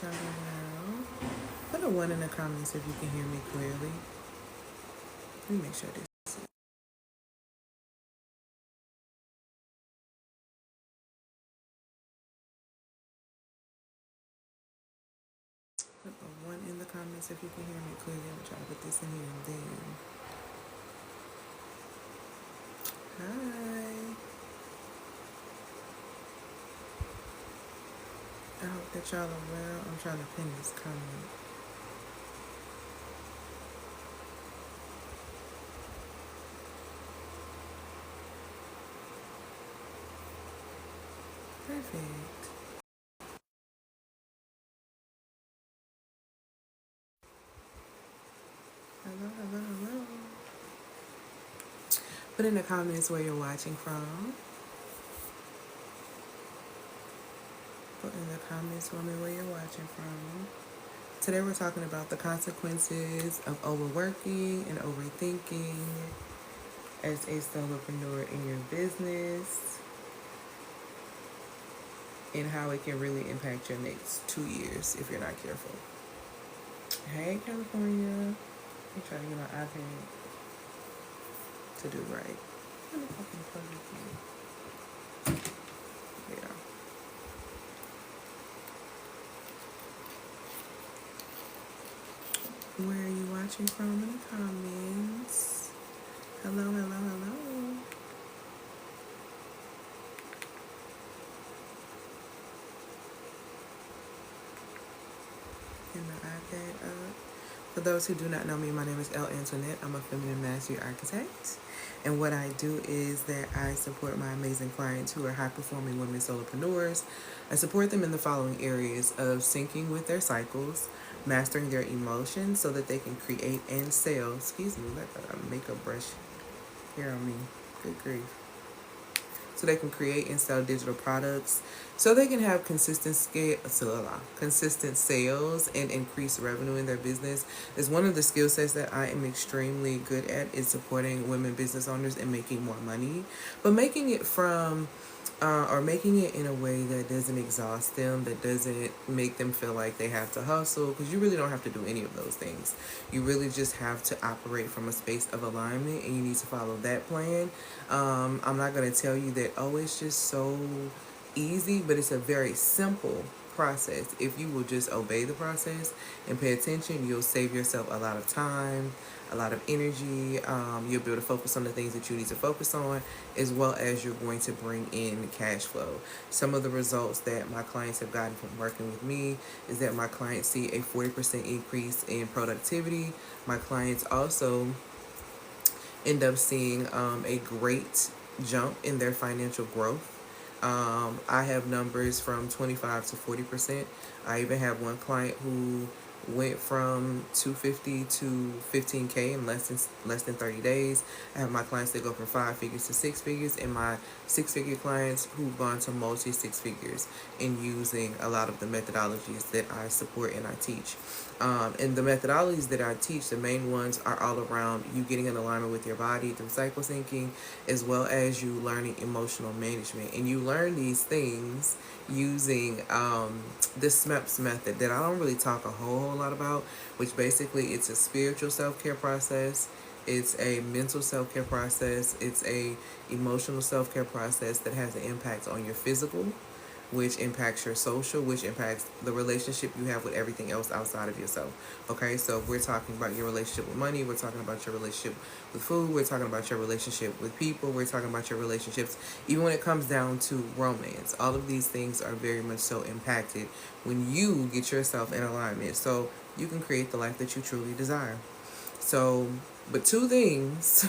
y'all doing well. Put a 1 in the comments if you can hear me clearly. Let me make sure this. Put a 1 in the comments if you can hear me clearly. I'm gonna try to put this in here and then. Hi. I hope that y'all are well. I'm trying to pin this comment. Perfect. Hello, hello, hello. Put in the comments where you're watching from. Put in the comments for me where you're watching from. Today we're talking about the consequences of overworking and overthinking as a solopreneur in your business and how it can really impact your next 2 years if you're not careful. Hey, California. I'm trying to get my iPad to do right. Let me fucking plug it in. Yeah. Where are you watching from in the comments? Hello, hello, hello. Get my iPad up. For those who do not know me, my name is L. Antoinette. I'm a feminine mastery architect. And what I do is that I support my amazing clients who are high-performing women solopreneurs. I support them in the following areas of syncing with their cycles, mastering their emotions so that they can create and sell. Excuse me, let that makeup brush here on me. Good grief. So they can create and sell digital products, so they can have consistent sales and increase revenue in their business. Is one of the skill sets that I am extremely good at, is supporting women business owners and making more money, but making it from or making it in a way that doesn't exhaust them, that doesn't make them feel like they have to hustle, because you really don't have to do any of those things. You really just have to operate from a space of alignment, and you need to follow that plan. I'm not going to tell you that, oh, it's just so easy, but it's a very simple process. If you will just obey the process and pay attention, you'll save yourself a lot of time, a lot of energy. You'll be able to focus on the things that you need to focus on, as well as you're going to bring in cash flow. Some of the results that my clients have gotten from working with me is that my clients see a 40% increase in productivity. My clients also end up seeing a great jump in their financial growth. I have numbers from 25 to 40%. I even have one client who went from 250 to 15K in less than 30 days. I have my clients that go from 5 figures to 6 figures, and my 6-figure clients who've gone to multi 6 figures in using a lot of the methodologies that I support and I teach. And the methodologies that I teach, the main ones are all around you getting in alignment with your body through cycle syncing, as well as you learning emotional management. And you learn these things using the SMEPS method that I don't really talk a whole lot about, which basically it's a spiritual self-care process. It's a mental self-care process. It's a emotional self-care process that has an impact on your physical, which impacts your social, which impacts the relationship you have with everything else outside of yourself. Okay, so we're talking about your relationship with money, we're talking about your relationship with food, we're talking about your relationship with people, we're talking about your relationships, even when it comes down to romance. All of these things are very much so impacted when you get yourself in alignment, so you can create the life that you truly desire. So, but two things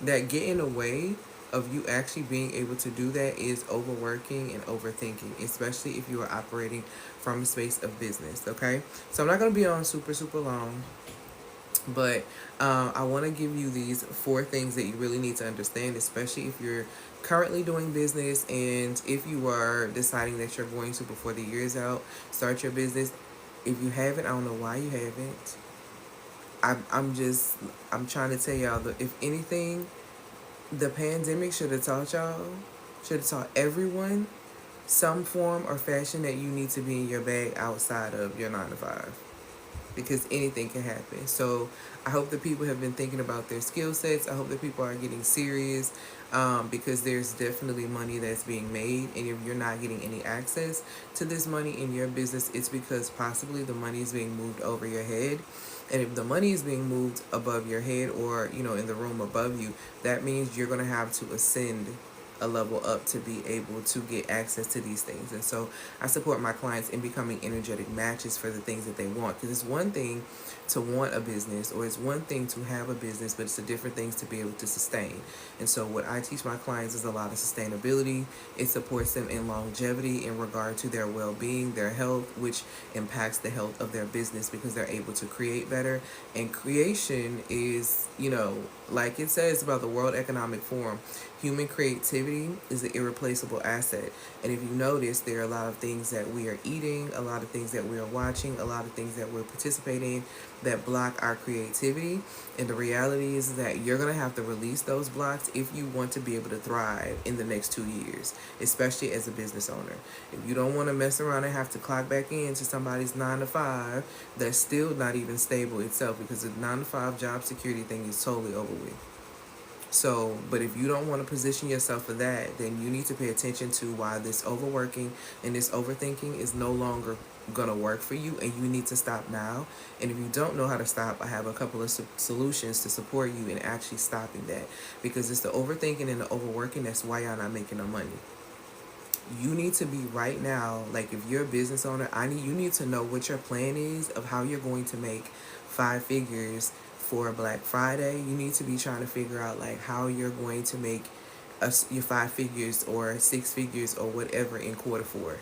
that get in the way of you actually being able to do that is overworking and overthinking, especially if you are operating from a space of business. Okay, so I'm not going to be on super long, but I want to give you these 4 things that you really need to understand, especially if you're currently doing business, and if you are deciding that you're going to, before the year is out, start your business. If you haven't, I don't know why you haven't. I'm trying to tell y'all that if anything, the pandemic should have taught everyone some form or fashion that you need to be in your bag outside of your 9 to 5, because anything can happen. So I hope that people have been thinking about their skill sets. I hope that people are getting serious, because there's definitely money that's being made. And if you're not getting any access to this money in your business, it's because possibly the money is being moved over your head. And if the money is being moved above your head, or in the room above you, that means you're going to have to ascend a level up to be able to get access to these things. And so I support my clients in becoming energetic matches for the things that they want, because it's one thing to want a business, or it's one thing to have a business, but it's a different things to be able to sustain. And so what I teach my clients is a lot of sustainability. It supports them in longevity in regard to their well-being, their health, which impacts the health of their business, because they're able to create better. And creation is, like it says about the World Economic Forum, human creativity is an irreplaceable asset. And if you notice, there are a lot of things that we are eating, a lot of things that we are watching, a lot of things that we're participating in that block our creativity. And the reality is that you're going to have to release those blocks if you want to be able to thrive in the next 2 years, especially as a business owner. If you don't want to mess around and have to clock back into somebody's 9 to 5, that's still not even stable itself, because the 9 to 5 job security thing is totally over with. So, but if you don't want to position yourself for that, then you need to pay attention to why this overworking and this overthinking is no longer going to work for you, and you need to stop now. And if you don't know how to stop, I have a couple of solutions to support you in actually stopping that, because it's the overthinking and the overworking that's why y'all not making no money. You need to be right now, like if you're a business owner, you need to know what your plan is of how you're going to make 5 figures for Black Friday. You need to be trying to figure out like how you're going to make your 5 figures or 6 figures or whatever in quarter 4.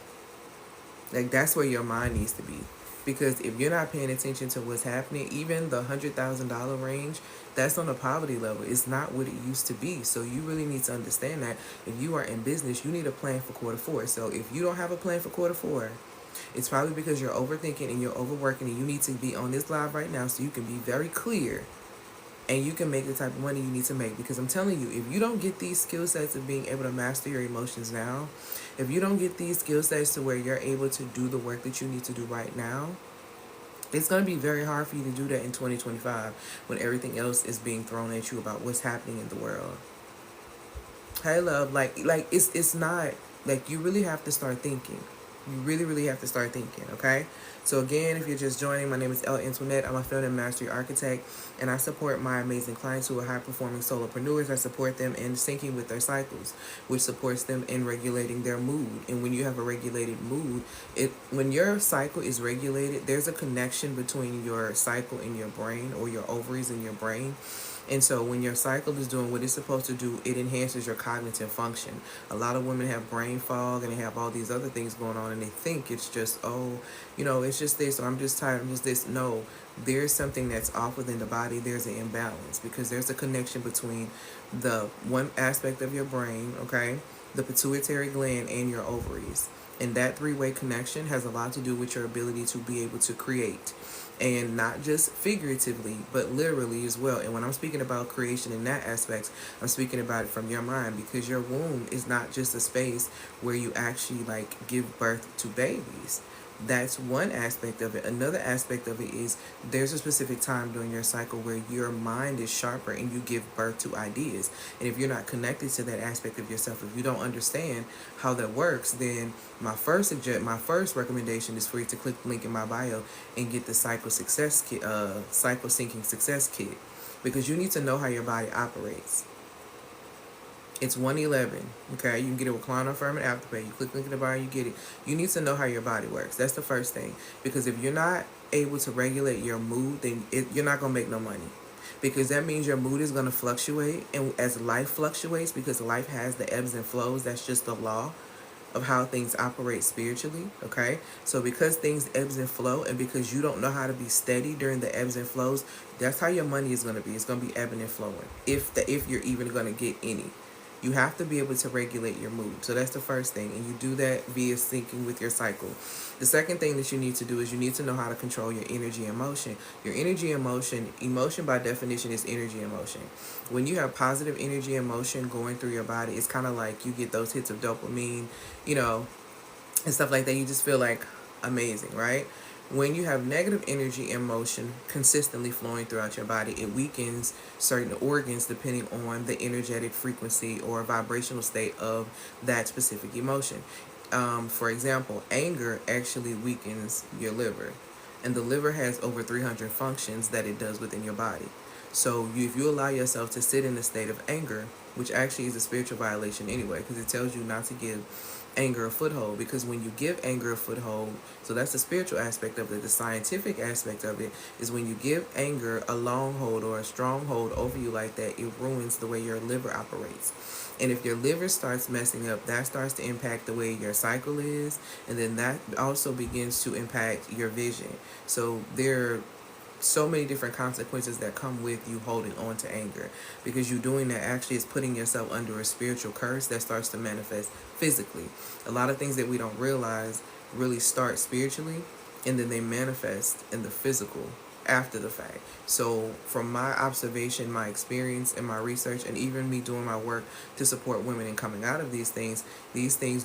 Like that's where your mind needs to be. Because if you're not paying attention to what's happening, even the $100,000 range, that's on a poverty level. It's not what it used to be. So you really need to understand that if you are in business, you need a plan for quarter 4. So if you don't have a plan for quarter 4, it's probably because you're overthinking and you're overworking, and you need to be on this live right now so you can be very clear and you can make the type of money you need to make. Because I'm telling you, if you don't get these skill sets of being able to master your emotions now, if you don't get these skill sets to where you're able to do the work that you need to do right now, it's going to be very hard for you to do that in 2025 when everything else is being thrown at you about what's happening in the world. Hey, love, like it's not, like, you really have to start thinking. You really, really have to start thinking, okay? So again, if you're just joining, my name is Elle Antoinette. I'm a Feminine Mastery Architect, and I support my amazing clients who are high-performing solopreneurs. I support them in syncing with their cycles, which supports them in regulating their mood. And when you have a regulated mood, when your cycle is regulated, there's a connection between your cycle in your brain, or your ovaries in your brain. And so when your cycle is doing what it's supposed to do, it enhances your cognitive function. A lot of women have brain fog and they have all these other things going on, and they think it's just, it's just this, or I'm just tired, I'm just this. No, there's something that's off within the body. There's an imbalance, because there's a connection between the one aspect of your brain, okay, the pituitary gland, and your ovaries. And that three-way connection has a lot to do with your ability to be able to create. And not just figuratively, but literally as well. And when I'm speaking about creation in that aspect, I'm speaking about it from your mind, because your womb is not just a space where you actually like give birth to babies. That's one aspect of it. Another aspect of it is there's a specific time during your cycle where your mind is sharper and you give birth to ideas. And if you're not connected to that aspect of yourself, if you don't understand how that works, then my first recommendation is for you to click the link in my bio and get the Cycle Syncing Success Kit, because you need to know how your body operates. It's 111, okay? You can get it with Klarna, Affirm, and Afterpay. You click link in the bio, you get it. You need to know how your body works. That's the first thing. Because if you're not able to regulate your mood, then you're not going to make no money. Because that means your mood is going to fluctuate. And as life fluctuates, because life has the ebbs and flows, that's just the law of how things operate spiritually, okay? So because things ebbs and flow, and because you don't know how to be steady during the ebbs and flows, that's how your money is going to be. It's going to be ebbing and flowing, if you're even going to get any. You have to be able to regulate your mood. So that's the first thing. And you do that via syncing with your cycle. The second thing that you need to do is you need to know how to control your energy and emotion. Your energy and emotion by definition is energy and emotion. When you have positive energy and emotion going through your body, it's kind of like you get those hits of dopamine, and stuff like that, you just feel like amazing, right? When you have negative energy and motion consistently flowing throughout your body, it weakens certain organs depending on the energetic frequency or vibrational state of that specific emotion. For example, anger actually weakens your liver, and the liver has over 300 functions that it does within your body. So if you allow yourself to sit in a state of anger, which actually is a spiritual violation anyway, because it tells you not to give anger a foothold, because when you give anger a foothold, so that's the spiritual aspect of it. The scientific aspect of it is when you give anger a long hold or a strong hold over you like that, it ruins the way your liver operates. And if your liver starts messing up, that starts to impact the way your cycle is, and then that also begins to impact your vision. So there are so many different consequences that come with you holding on to anger, because you doing that actually is putting yourself under a spiritual curse that starts to manifest physically. A lot of things that we don't realize really start spiritually, and then they manifest in the physical after the fact. So from my observation, my experience, and my research, and even me doing my work to support women in coming out of these things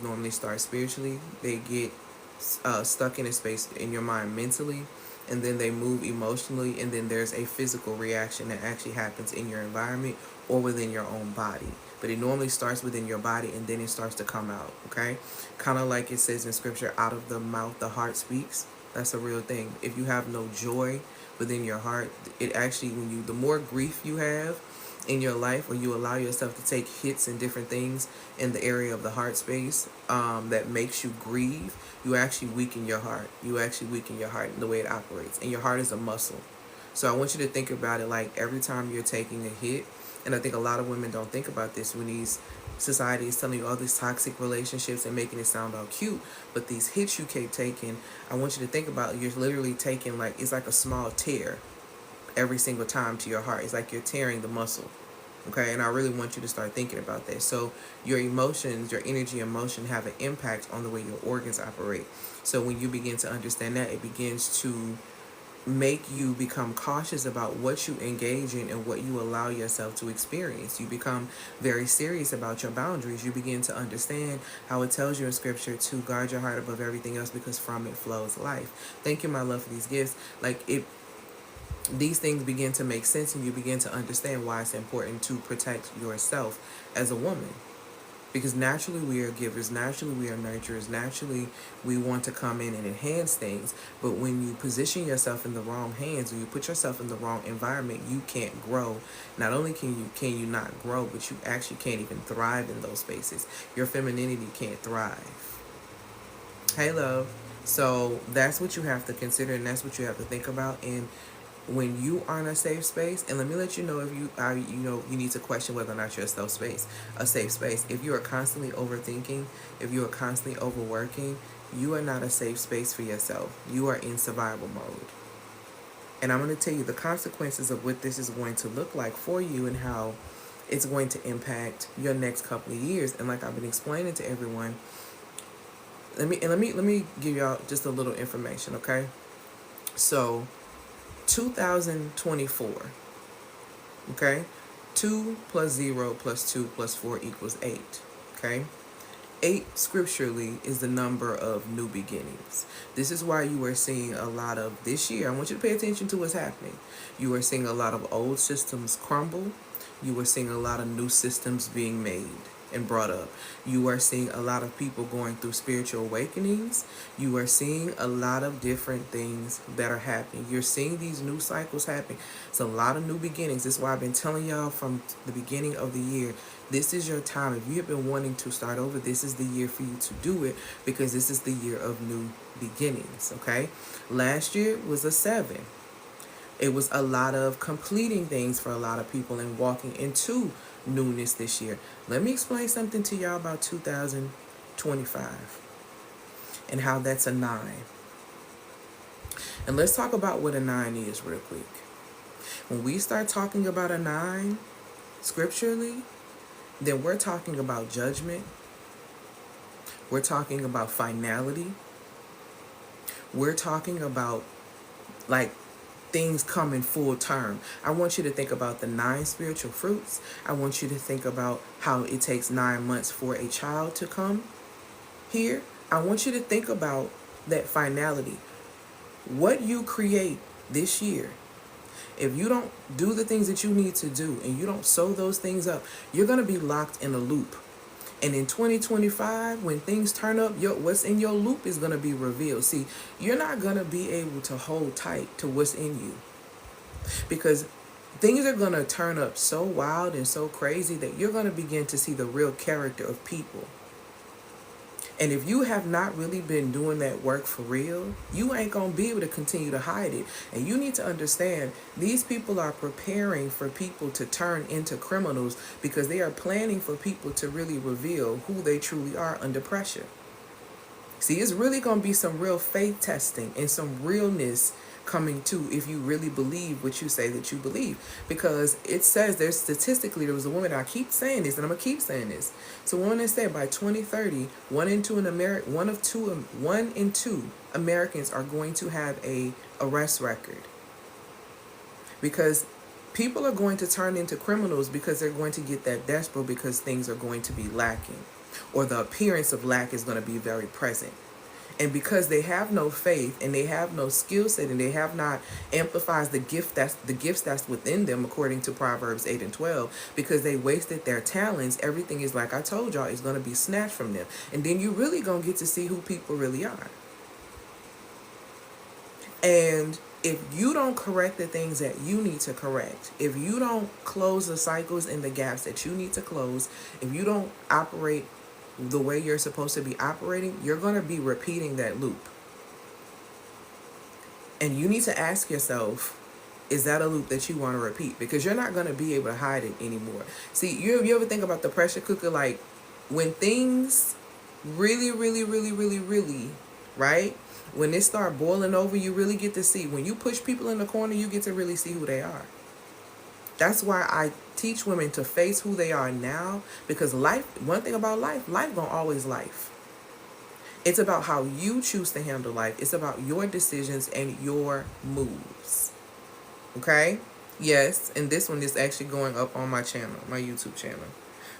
normally start spiritually. They get stuck in a space in your mind mentally, and then they move emotionally, and then there's a physical reaction that actually happens in your environment or within your own body. But it normally starts within your body, and then it starts to come out, okay? Kind of like it says in scripture, out of the mouth the heart speaks. That's a real thing. If you have no joy within your heart, it actually, the more grief you have in your life, or you allow yourself to take hits and different things in the area of the heart space, that makes you grieve, you actually weaken your heart. You actually weaken your heart in the way it operates. And your heart is a muscle. So I want you to think about it like every time you're taking a hit, and I think a lot of women don't think about this when these society is telling you all these toxic relationships and making it sound all cute, but these hits you keep taking, I want you to think about, you're literally taking, like, it's like a small tear every single time to your heart. It's like you're tearing the muscle. Okay, and I really want you to start thinking about that. So your emotions, your energy and motion have an impact on the way your organs operate. So when you begin to understand that, it begins to make you become cautious about what you engage in and what you allow yourself to experience. You become very serious about your boundaries. You begin to understand how it tells you in scripture to guard your heart above everything else, because from it flows life. Thank you, my love, for these gifts. These things begin to make sense, and you begin to understand why it's important to protect yourself as a woman. Because naturally we are givers, naturally we are nurturers, naturally we want to come in and enhance things. But when you position yourself in the wrong hands, or you put yourself in the wrong environment, you can't grow. Not only can you not grow, but you actually can't even thrive in those spaces. Your femininity can't thrive. Hey, love. So that's what you have to consider, and that's what you have to think about. And when you are in a safe space, and let me let you know, if you are, you need to question whether or not you're a safe space. If you are constantly overthinking, if you are constantly overworking, you are not a safe space for yourself. You are in survival mode. And I'm going to tell you the consequences of what this is going to look like for you, and how it's going to impact your next couple of years. And like I've been explaining to everyone, let me give y'all just a little information, okay? So 2024, okay? 2 plus 0 plus 2 plus 4 equals 8, okay? 8 scripturally is the number of new beginnings. This is why you are seeing a lot of, this year, I want you to pay attention to what's happening. You are seeing a lot of old systems crumble. You are seeing a lot of new systems being made and brought up. You are seeing a lot of people going through spiritual awakenings. You are seeing a lot of different things that are happening. You're seeing these new cycles happening. It's a lot of new beginnings. This is why I've been telling y'all from the beginning of the year, this is your time. If you have been wanting to start over, this is the year for you to do it, because this is the year of new beginnings, okay? Last year was a 7. It was a lot of completing things for a lot of people and walking into newness this year. Let me explain something to y'all about 2025 and how that's a 9. And let's talk about what a 9 is real quick. When we start talking about a 9 scripturally, then we're talking about judgment. We're talking about finality. We're talking about, like, things come in full term. I want you to think about the 9 spiritual fruits. I want you to think about how it takes 9 months for a child to come here. I want you to think about that finality. What you create this year, if you don't do the things that you need to do and you don't sew those things up, you're going to be locked in a loop. And in 2025, when things turn up, what's in your loop is going to be revealed. See, you're not going to be able to hold tight to what's in you, because things are going to turn up so wild and so crazy that you're going to begin to see the real character of people. And if you have not really been doing that work for real, you ain't going to be able to continue to hide it. And you need to understand, these people are preparing for people to turn into criminals, because they are planning for people to really reveal who they truly are under pressure. See, it's really going to be some real faith testing and some realness coming to, if you really believe what you say that you believe. Because it says, there was a woman, I keep saying this and I'm going to keep saying this. So one that said by 2030, one in two Americans are going to have a arrest record. Because people are going to turn into criminals, because they're going to get that desperate, because things are going to be lacking, or the appearance of lack is going to be very present. And because they have no faith and they have no skill set and they have not amplified the gifts that's within them, according to Proverbs 8 and 12, because they wasted their talents, everything is, like I told y'all, is going to be snatched from them. And then you really going to get to see who people really are. And if you don't correct the things that you need to correct, if you don't close the cycles and the gaps that you need to close, if you don't operate the way you're supposed to be operating, you're going to be repeating that loop. And you need to ask yourself, is that a loop that you want to repeat? Because you're not going to be able to hide it anymore. See, you ever think about the pressure cooker? Like, when things really, right? When it start boiling over, you really get to see. When you push people in the corner, you get to really see who they are. That's why I teach women to face who they are now. Because life, one thing about life gonna always life. It's about how you choose to handle life. It's about your decisions and your moves. Okay? Yes, and this one is actually going up on my channel, my YouTube channel.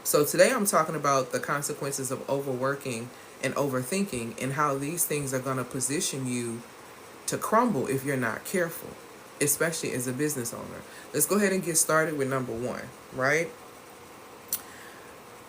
So today I'm talking about the consequences of overworking and overthinking, and how these things are going to position you to crumble if you're not careful, especially as a business owner. Let's go ahead and get started with number one, right?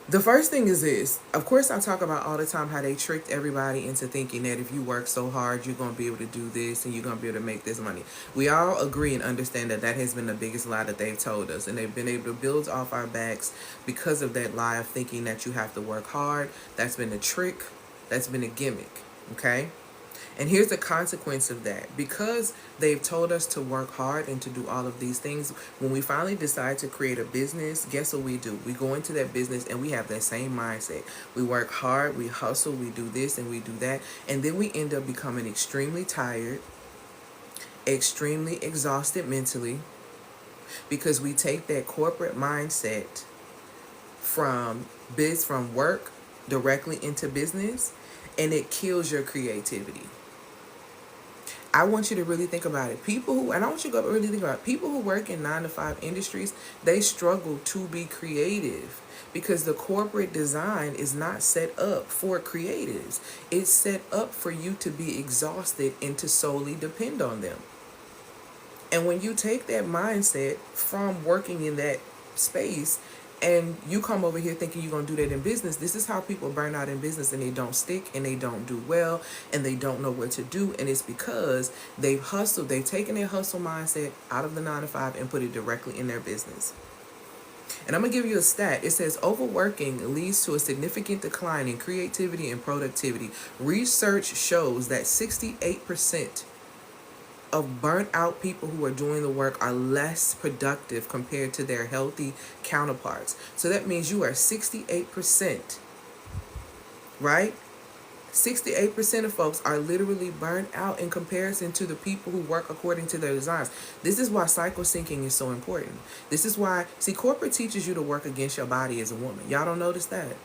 The first thing is this. Of course, I talk about all the time how they tricked everybody into thinking that if you work so hard, you're going to be able to do this and you're going to be able to make this money. We all agree and understand that that has been the biggest lie that they've told us. And they've been able to build off our backs because of that lie of thinking that you have to work hard. That's been a trick. That's been a gimmick. Okay? And here's the consequence of that. Because they've told us to work hard and to do all of these things, when we finally decide to create a business, guess what we do? We go into that business and we have that same mindset. We work hard, we hustle, we do this and we do that. And then we end up becoming extremely tired, extremely exhausted mentally, because we take that corporate mindset from work directly into business, and it kills your creativity. I want you to really think about it. And I want you to really think about it. People who work in 9-to-5 industries, they struggle to be creative because the corporate design is not set up for creatives. It's set up for you to be exhausted and to solely depend on them. And when you take that mindset from working in that space and you come over here thinking you're going to do that in business, this is how people burn out in business, and they don't stick and they don't do well and they don't know what to do. And it's because they've taken their hustle mindset out of the 9-to-5 and put it directly in their business. And I'm going to give you a stat. It says overworking leads to a significant decline in creativity and productivity. Research shows that 68% of burnt out people who are doing the work are less productive compared to their healthy counterparts. So that means you are 68%, right? 68% of folks are literally burnt out in comparison to the people who work according to their designs. This is why cycle syncing is so important. This is why, corporate teaches you to work against your body as a woman. Y'all don't notice that?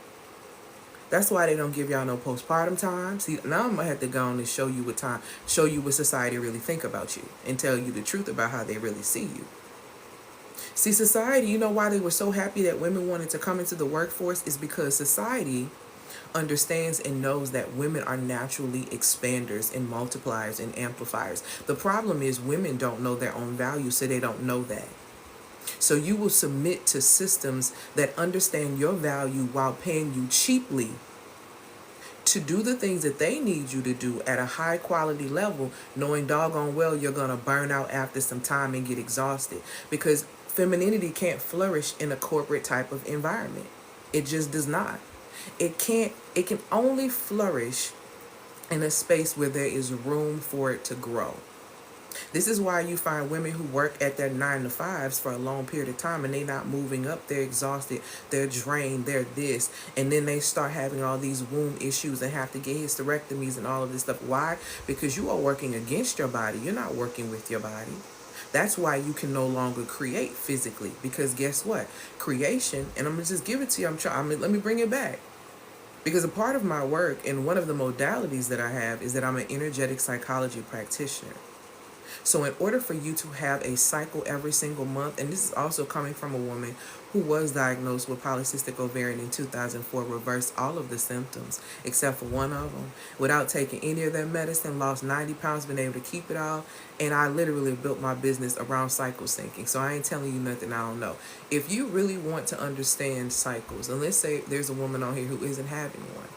That's why they don't give y'all no postpartum time. See, now I'm going to have to go on and show you what society really think about you and tell you the truth about how they really see you. See, society, you know why they were so happy that women wanted to come into the workforce is because society understands and knows that women are naturally expanders and multipliers and amplifiers. The problem is women don't know their own value, so they don't know that. So you will submit to systems that understand your value while paying you cheaply to do the things that they need you to do at a high quality level, knowing doggone well you're going to burn out after some time and get exhausted, because femininity can't flourish in a corporate type of environment. It just does not. It can only flourish in a space where there is room for it to grow. This is why you find women who work at their 9 to 5s for a long period of time and they're not moving up. They're exhausted, they're drained, they're this. And then they start having all these womb issues and have to get hysterectomies and all of this stuff. Why? Because you are working against your body. You're not working with your body. That's why you can no longer create physically. Because guess what? Creation, and I'm going to just give it to you. Let me bring it back. Because a part of my work and one of the modalities that I have is that I'm an energetic psychology practitioner. So in order for you to have a cycle every single month, and this is also coming from a woman who was diagnosed with polycystic ovarian in 2004, reversed all of the symptoms except for one of them without taking any of their medicine, lost 90 pounds, been able to keep it all, and I literally built my business around cycle syncing. So I ain't telling you nothing I don't know. If you really want to understand cycles, and let's say there's a woman on here who isn't having one,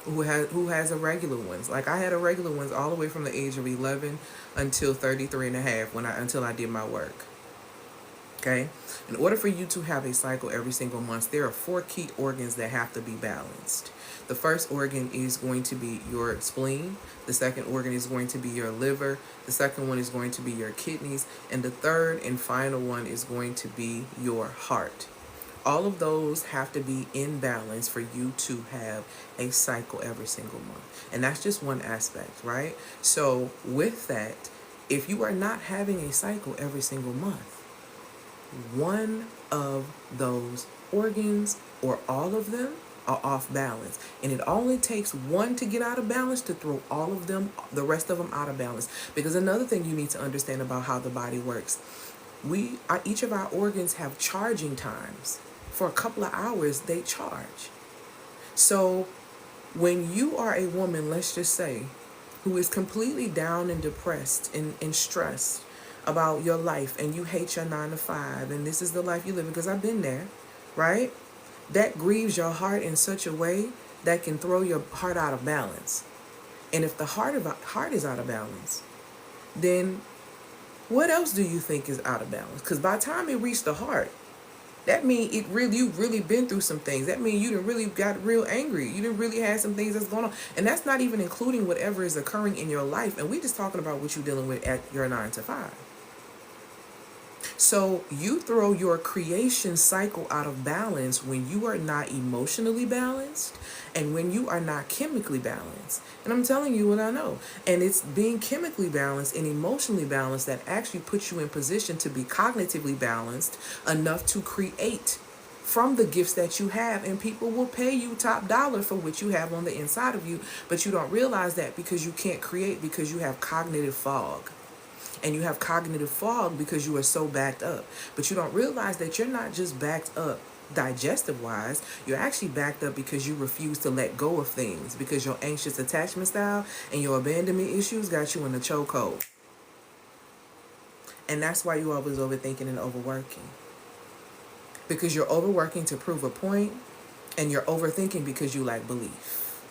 who has irregular ones. Like I had irregular ones all the way from the age of 11 until 33 and a half until I did my work. Okay? In order for you to have a cycle every single month, there are 4 key organs that have to be balanced. The first organ is going to be your spleen. The second organ is going to be your liver. The second one is going to be your kidneys. And the third and final one is going to be your heart. All of those have to be in balance for you to have a cycle every single month. And that's just one aspect, right? So with that, if you are not having a cycle every single month, one of those organs or all of them are off balance. And it only takes one to get out of balance to throw all of them, the rest of them out of balance. Because another thing you need to understand about how the body works, each of our organs have charging times. For a couple of hours, they charge. So when you are a woman, let's just say, who is completely down and depressed and stressed about your life, and you hate your 9 to 5, and this is the life you live, because I've been there, right? That grieves your heart in such a way that can throw your heart out of balance. And if the heart is out of balance, then what else do you think is out of balance? Because by the time it reached the heart, that means you've really been through some things. That means you done really got real angry. You done really had some things that's going on. And that's not even including whatever is occurring in your life. And we just talking about what you're dealing with at your 9 to 5. So you throw your creation cycle out of balance when you are not emotionally balanced and when you are not chemically balanced. And I'm telling you what I know. And it's being chemically balanced and emotionally balanced that actually puts you in position to be cognitively balanced enough to create from the gifts that you have. And people will pay you top dollar for what you have on the inside of you. But you don't realize that because you can't create, because you have cognitive fog. And you have cognitive fog because you are so backed up. But you don't realize that you're not just backed up digestive wise. You're actually backed up because you refuse to let go of things, because your anxious attachment style and your abandonment issues got you in a chokehold. And that's why you're always overthinking and overworking, because you're overworking to prove a point, and you're overthinking because you lack belief.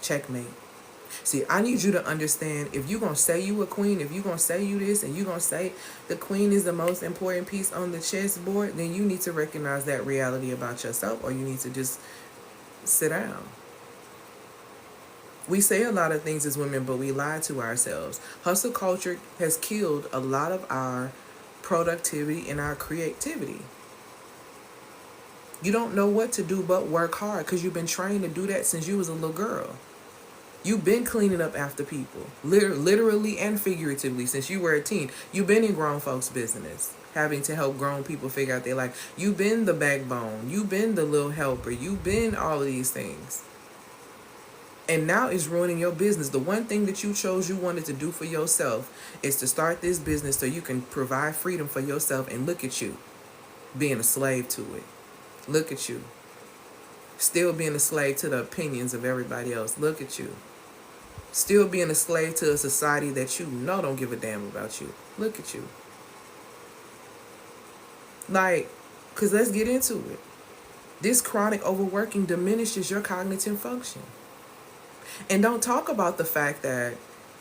Checkmate. See, I need you to understand, if you're going to say you a queen, if you're going to say you this, and you're going to say the queen is the most important piece on the chessboard, then you need to recognize that reality about yourself, or you need to just sit down. We say a lot of things as women, but we lie to ourselves. Hustle culture has killed a lot of our productivity and our creativity. You don't know what to do but work hard because you've been trained to do that since you was a little girl. You've been cleaning up after people, literally and figuratively, since you were a teen. You've been in grown folks' business, having to help grown people figure out their life. You've been the backbone. You've been the little helper. You've been all of these things. And now it's ruining your business. The one thing that you chose you wanted to do for yourself is to start this business so you can provide freedom for yourself. And look at you being a slave to it. Look at you. Still being a slave to the opinions of everybody else. Look at you. Still being a slave to a society that you know don't give a damn about you. Look at you. Like, because let's get into it. This chronic overworking diminishes your cognitive function. And don't talk about the fact that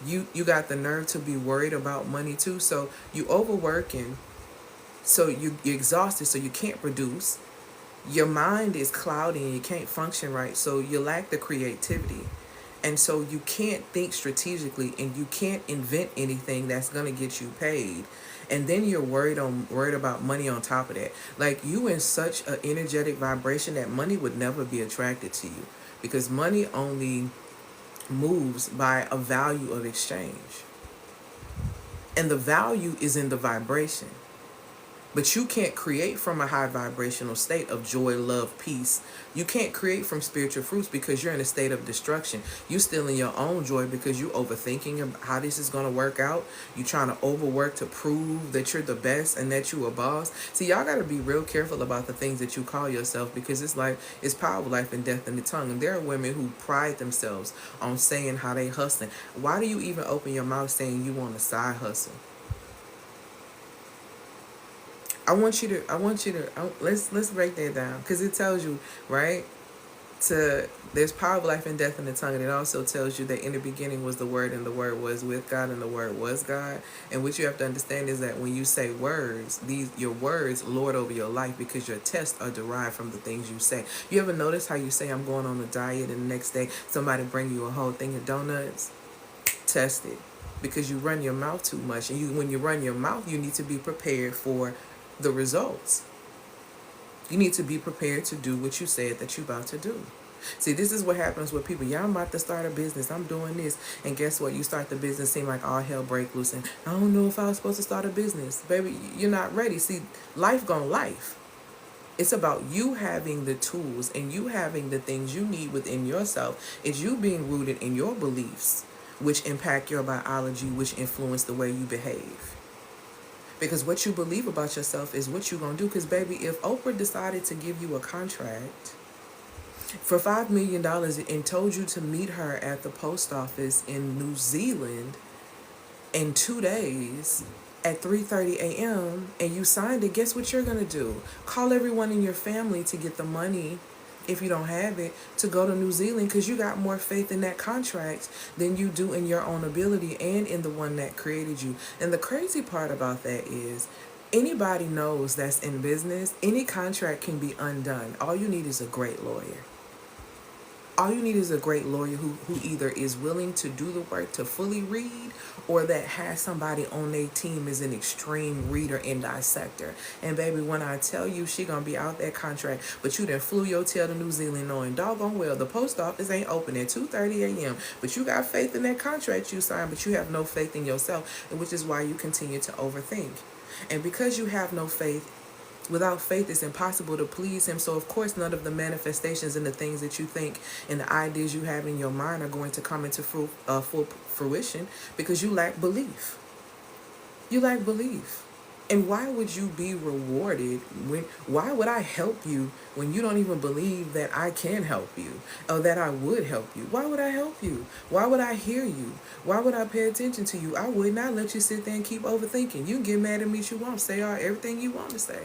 you got the nerve to be worried about money too. So you overworking, so you're exhausted, so you can't produce. Your mind is cloudy and you can't function right, so you lack the creativity. And so you can't think strategically and you can't invent anything that's gonna get you paid. And then you're worried about money on top of that. Like, you in such an energetic vibration that money would never be attracted to you, because money only moves by a value of exchange. And the value is in the vibration. But you can't create from a high vibrational state of joy, love, peace. You can't create from spiritual fruits because you're in a state of destruction. You still in your own joy because you overthinking how this is going to work out. You trying to overwork to prove that you're the best and that you a boss. See, y'all got to be real careful about the things that you call yourself, because it's like, it's power of life and death in the tongue. And there are women who pride themselves on saying how they hustling. Why do you even open your mouth saying you want a side hustle? Let's break that down, because it tells you, right? There's power of life and death in the tongue, and it also tells you that in the beginning was the Word, and the Word was with God, and the Word was God. And what you have to understand is that when you say words, your words lord over your life, because your tests are derived from the things you say. You ever notice how you say, I'm going on a diet, and the next day somebody bring you a whole thing of donuts? Test it, because you run your mouth too much, and when you run your mouth, you need to be prepared for the results. You need to be prepared to do what you said that you're about to do. See, this is what happens with people. Yeah, I'm about to start a business. I'm doing this. And guess what? You start the business, seem like all hell break loose. And I don't know if I was supposed to start a business. Baby, you're not ready. See, life gone life. It's about you having the tools and you having the things you need within yourself. It's you being rooted in your beliefs, which impact your biology, which influence the way you behave. Because what you believe about yourself is what you're going to do. Because, baby, if Oprah decided to give you a contract for $5 million and told you to meet her at the post office in New Zealand in 2 days at 3:30 a.m. and you signed it, guess what you're going to do? Call everyone in your family to get the money, if you don't have it, to go to New Zealand, because you got more faith in that contract than you do in your own ability and in the one that created you. And the crazy part about that is, anybody knows that's in business, any contract can be undone. All you need is a great lawyer. All you need is a great lawyer who either is willing to do the work to fully read, or that has somebody on their team is an extreme reader and dissector. And baby, when I tell you she gonna be out that contract, but you done flew your tail to New Zealand knowing doggone well the post office ain't open at 2:30 a.m. But you got faith in that contract you signed, but you have no faith in yourself, which is why you continue to overthink. And because you have no faith, without faith, it's impossible to please him. So, of course, none of the manifestations and the things that you think and the ideas you have in your mind are going to come into full fruition, because you lack belief. You lack belief. And why would you be rewarded why would I help you when you don't even believe that I can help you or that I would help you? Why would I help you? Why would I hear you? Why would I pay attention to you? I would not let you sit there and keep overthinking. You can get mad at me if you want. Say everything you want to say.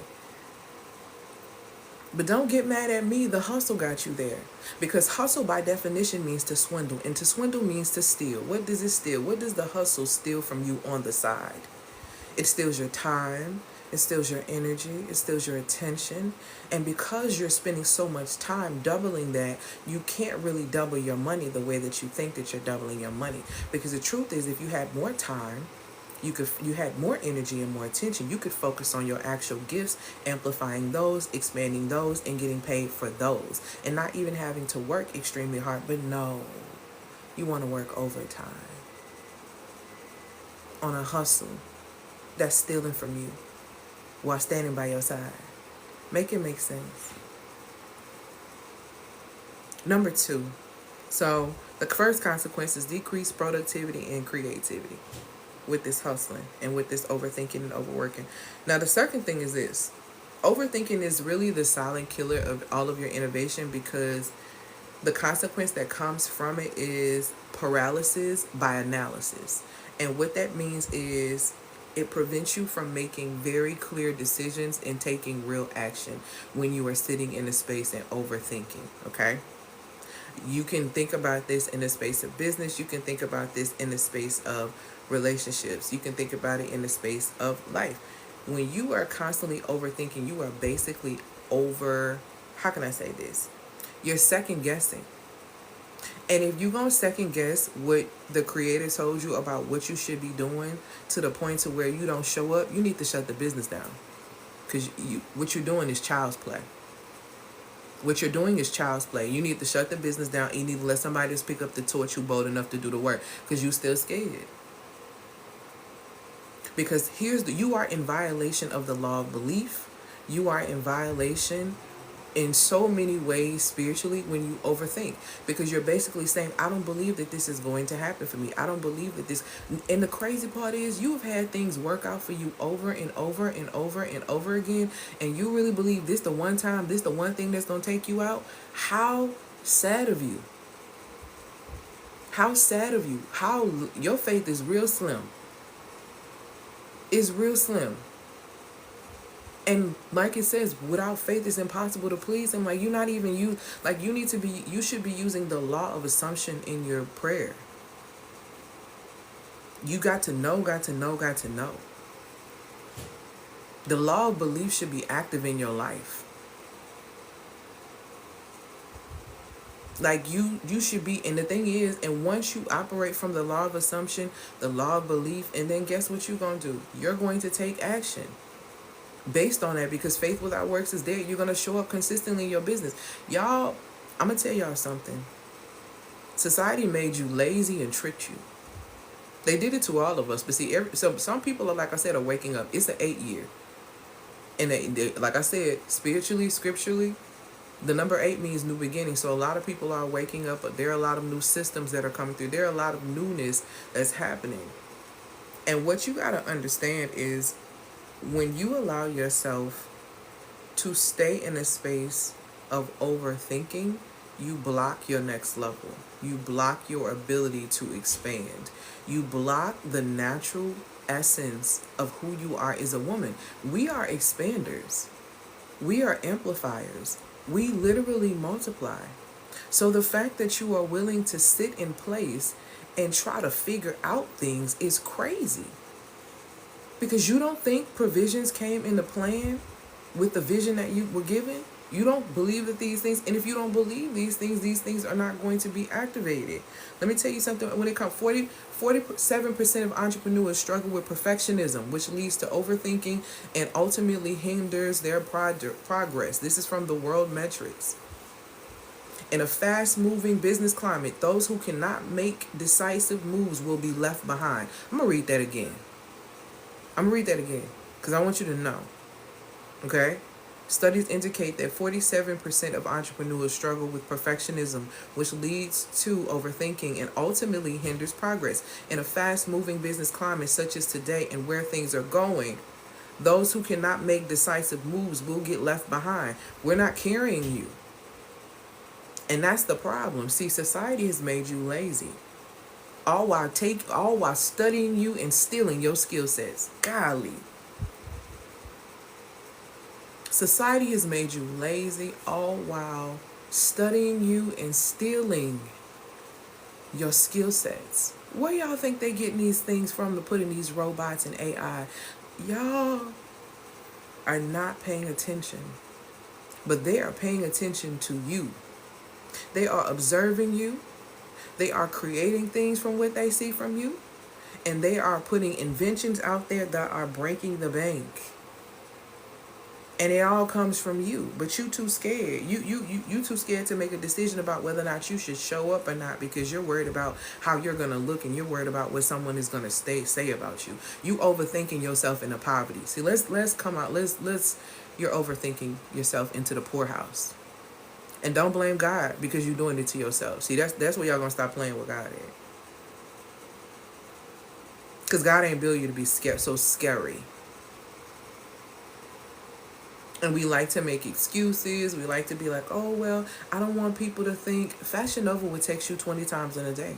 But don't get mad at me. The hustle got you there. Because hustle by definition means to swindle. And to swindle means to steal. What does it steal? What does the hustle steal from you on the side? It steals your time. It steals your energy. It steals your attention. And because you're spending so much time doubling that, you can't really double your money the way that you think that you're doubling your money. Because the truth is, if you had more time, you had more energy and more attention, you could focus on your actual gifts, amplifying those, expanding those, and getting paid for those, and not even having to work extremely hard. But no, you want to work overtime on a hustle that's stealing from you while standing by your side. Make it make sense. Number 2. So the first consequence is decreased productivity and creativity with this hustling and with this overthinking and overworking. Now, the second thing is this. Overthinking is really the silent killer of all of your innovation, because the consequence that comes from it is paralysis by analysis. And what that means is it prevents you from making very clear decisions and taking real action when you are sitting in a space and overthinking, okay? You can think about this in the space of business. You can think about this in the space of relationships. You can think about it in the space of life. When you are constantly overthinking, you are basically how can I say this? You're second guessing. And if you're going to second guess what the creator told you about what you should be doing to the point to where you don't show up, you need to shut the business down. Because what you're doing is child's play. What you're doing is child's play. You need to shut the business down. You need to let somebody just pick up the torch who's bold enough to do the work, because you're still scared. Because you are in violation of the law of belief. You are in violation in so many ways spiritually when you overthink, because you're basically saying, I don't believe that this is going to happen for me. I don't believe that this. And the crazy part is, you've had things work out for you over and over and over and over again, and you really believe this the one time, this the one thing that's going to take you out. How sad of you. How sad of you. How your faith is real slim. It's real slim. And like it says, without faith it's impossible to please him. Like, you're not even you should be using the law of assumption in your prayer. You got to know. The law of belief should be active in your life. Like, you should be, and the thing is, and once you operate from the law of assumption, the law of belief, and then guess what you're going to do? You're going to take action based on that, because faith without works is dead. You're going to show up consistently in your business. Y'all, I'm going to tell y'all something. Society made you lazy and tricked you. They did it to all of us. But see, some people are, like I said, are waking up. It's an 8-year. And they, like I said, spiritually, scripturally, the number 8 means new beginning. So a lot of people are waking up, but there are a lot of new systems that are coming through. There are a lot of newness that's happening. And what you got to understand is, when you allow yourself to stay in a space of overthinking, you block your next level. You block your ability to expand. You block the natural essence of who you are as a woman. We are expanders. We are amplifiers. We literally multiply. So the fact that you are willing to sit in place and try to figure out things is crazy. Because you don't think provisions came in the plan with the vision that you were given. You don't believe that these things, and if you don't believe these things are not going to be activated. Let me tell you something. When it comes, 47% of entrepreneurs struggle with perfectionism, which leads to overthinking and ultimately hinders their progress. This is from the World Metrics. In a fast-moving business climate, those who cannot make decisive moves will be left behind. I'm going to read that again. Because I want you to know. Okay? Studies indicate that 47% of entrepreneurs struggle with perfectionism, which leads to overthinking and ultimately hinders progress. In a fast-moving business climate such as today and where things are going, those who cannot make decisive moves will get left behind. We're not carrying you. And that's the problem. See, society has made you lazy. All while studying you and stealing your skill sets. Golly. Society has made you lazy, all while studying you and stealing your skill sets. Where y'all think they getting these things from to put in these robots and AI? Y'all are not paying attention. But they are paying attention to you. They are observing you. They are creating things from what they see from you. And they are putting inventions out there that are breaking the bank. And it all comes from you. But you too scared. You too scared to make a decision about whether or not you should show up or not, because you're worried about how you're going to look, and you're worried about what someone is going to say about you. You overthinking yourself into poverty. See, let's come out. You're overthinking yourself into the poorhouse. And don't blame God because you're doing it to yourself. See, that's where y'all gonna stop playing with God at. Because God ain't built you to be so scary. And we like to make excuses. We like to be like, oh, well, I don't want people to think. Fashion Nova would text you 20 times in a day.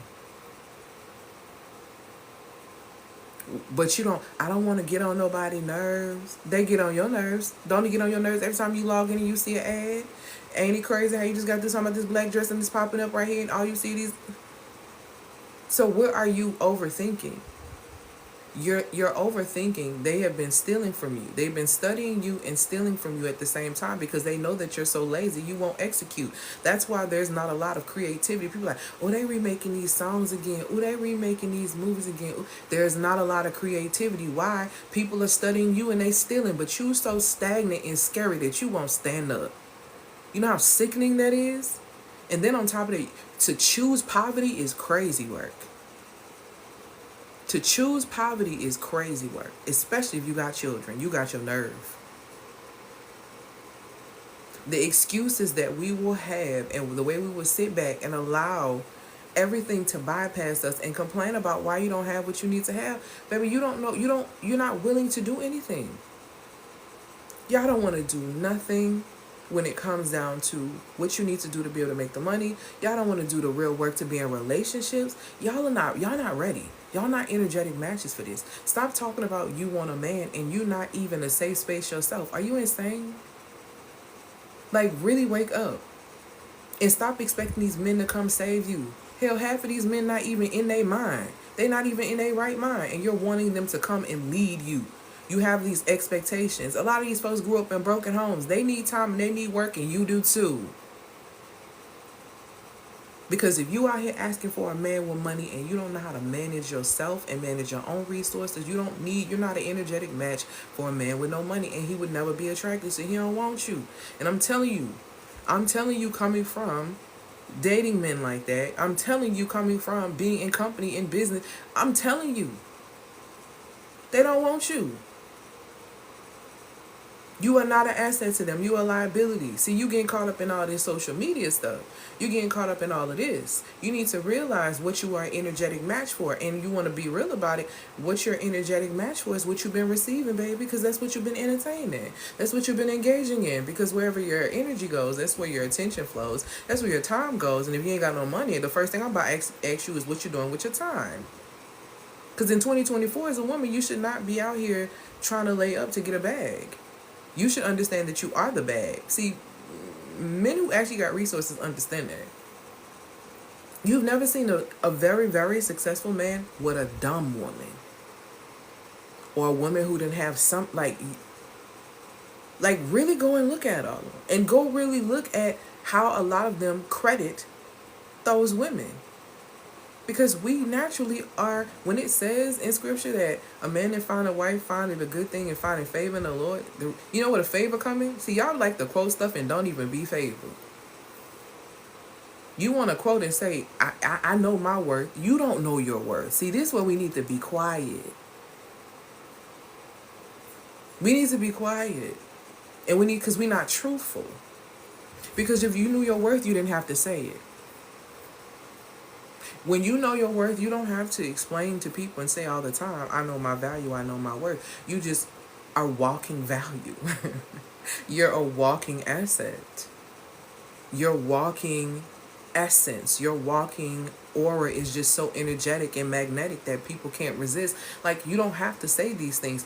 But you don't, I don't want to get on nobody's nerves. They get on your nerves. Don't it get on your nerves every time you log in and you see an ad? Ain't it crazy how you just got this talking about this black dress and it's popping up right here and all you see these? So what are you overthinking? You're overthinking. They have been stealing from you. They've been studying you and stealing from you at the same time because they know that you're so lazy you won't execute. That's why there's not a lot of creativity. People are like, oh, they remaking these songs again. Oh, they remaking these movies again. Ooh. There's not a lot of creativity. Why? People are studying you and they stealing, but you so stagnant and scary that you won't stand up. You know how sickening that is? And then on top of it, to choose poverty is crazy work. To choose poverty is crazy work, especially if you got children. You got your nerve. The excuses that we will have and the way we will sit back and allow everything to bypass us and complain about why you don't have what you need to have. Baby, you don't know, you're not willing to do anything. Y'all don't want to do nothing when it comes down to what you need to do to be able to make the money. Y'all don't want to do the real work to be in relationships. Y'all not ready. Y'all not energetic matches for this. Stop talking about you want a man and you not even a safe space yourself. Are you insane? Like, really wake up. And stop expecting these men to come save you. Hell, half of these men not even in their mind. They not even in their right mind. And you're wanting them to come and lead you. You have these expectations. A lot of these folks grew up in broken homes. They need time and they need work, and you do too. Because if you out here asking for a man with money and you don't know how to manage yourself and manage your own resources, you're not an energetic match for a man with no money, and he would never be attracted, so he don't want you. And I'm telling you coming from dating men like that, I'm telling you coming from being in company, in business, I'm telling you, they don't want you. You are not an asset to them. You are a liability. See, you getting caught up in all this social media stuff. You getting caught up in all of this. You need to realize what you are an energetic match for. And you want to be real about it. What your energetic match for is what you've been receiving, baby. Because that's what you've been entertaining. That's what you've been engaging in. Because wherever your energy goes, that's where your attention flows. That's where your time goes. And if you ain't got no money, the first thing I'm about to ask you is what you're doing with your time. Because in 2024, as a woman, you should not be out here trying to lay up to get a bag. You should understand that you are the bag. See, men who actually got resources understand that. You've never seen a very, very successful man with a dumb woman. Or a woman who didn't have some, like really go and look at all of them. And go really look at how a lot of them credit those women. Because we naturally are, when it says in scripture that a man that find a wife find it a good thing and finding favor in the Lord, you know what a favor coming? See, y'all like to quote stuff and don't even be favored. You want to quote and say, I know my worth. You don't know your worth. See, this is where we need to be quiet. We need to be quiet. And because we're not truthful. Because if you knew your worth, you didn't have to say it. When you know your worth, you don't have to explain to people and say all the time, I know my value, I know my worth. You just are walking value. You're a walking asset. Your walking essence, your walking aura is just so energetic and magnetic that people can't resist. Like, you don't have to say these things.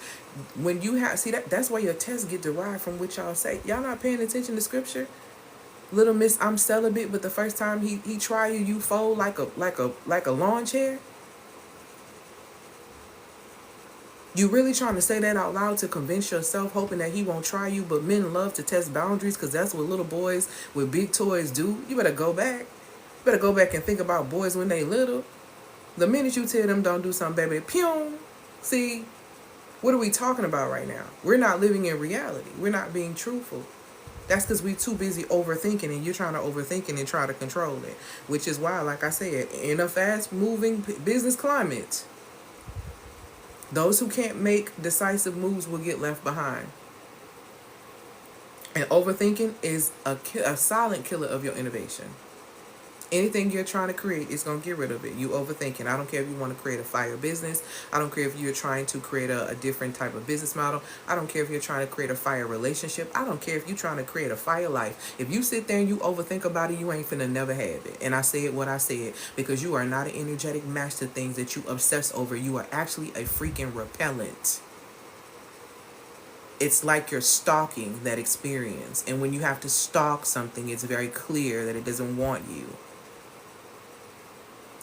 When you have, see, that's why your tests get derived from what y'all say. Y'all not paying attention to scripture? Little Miss, I'm celibate, but the first time he try you, you fold like a lawn chair. You really trying to say that out loud to convince yourself, hoping that he won't try you. But men love to test boundaries because that's what little boys with big toys do. You better go back. You better go back and think about boys when they little. The minute you tell them don't do something, baby, pew. See, what are we talking about right now? We're not living in reality. We're not being truthful. That's because we're too busy overthinking, and you're trying to overthink it and try to control it. Which is why, like I said, in a fast-moving business climate, those who can't make decisive moves will get left behind. And overthinking is a silent killer of your innovation. Anything you're trying to create is going to get rid of it. You overthinking. I don't care if you want to create a fire business. I don't care if you're trying to create a different type of business model. I don't care if you're trying to create a fire relationship. I don't care if you're trying to create a fire life. If you sit there and you overthink about it, you ain't finna never have it. And I said what I said because you are not an energetic match to things that you obsess over. You are actually a freaking repellent. It's like you're stalking that experience. And when you have to stalk something, it's very clear that it doesn't want you.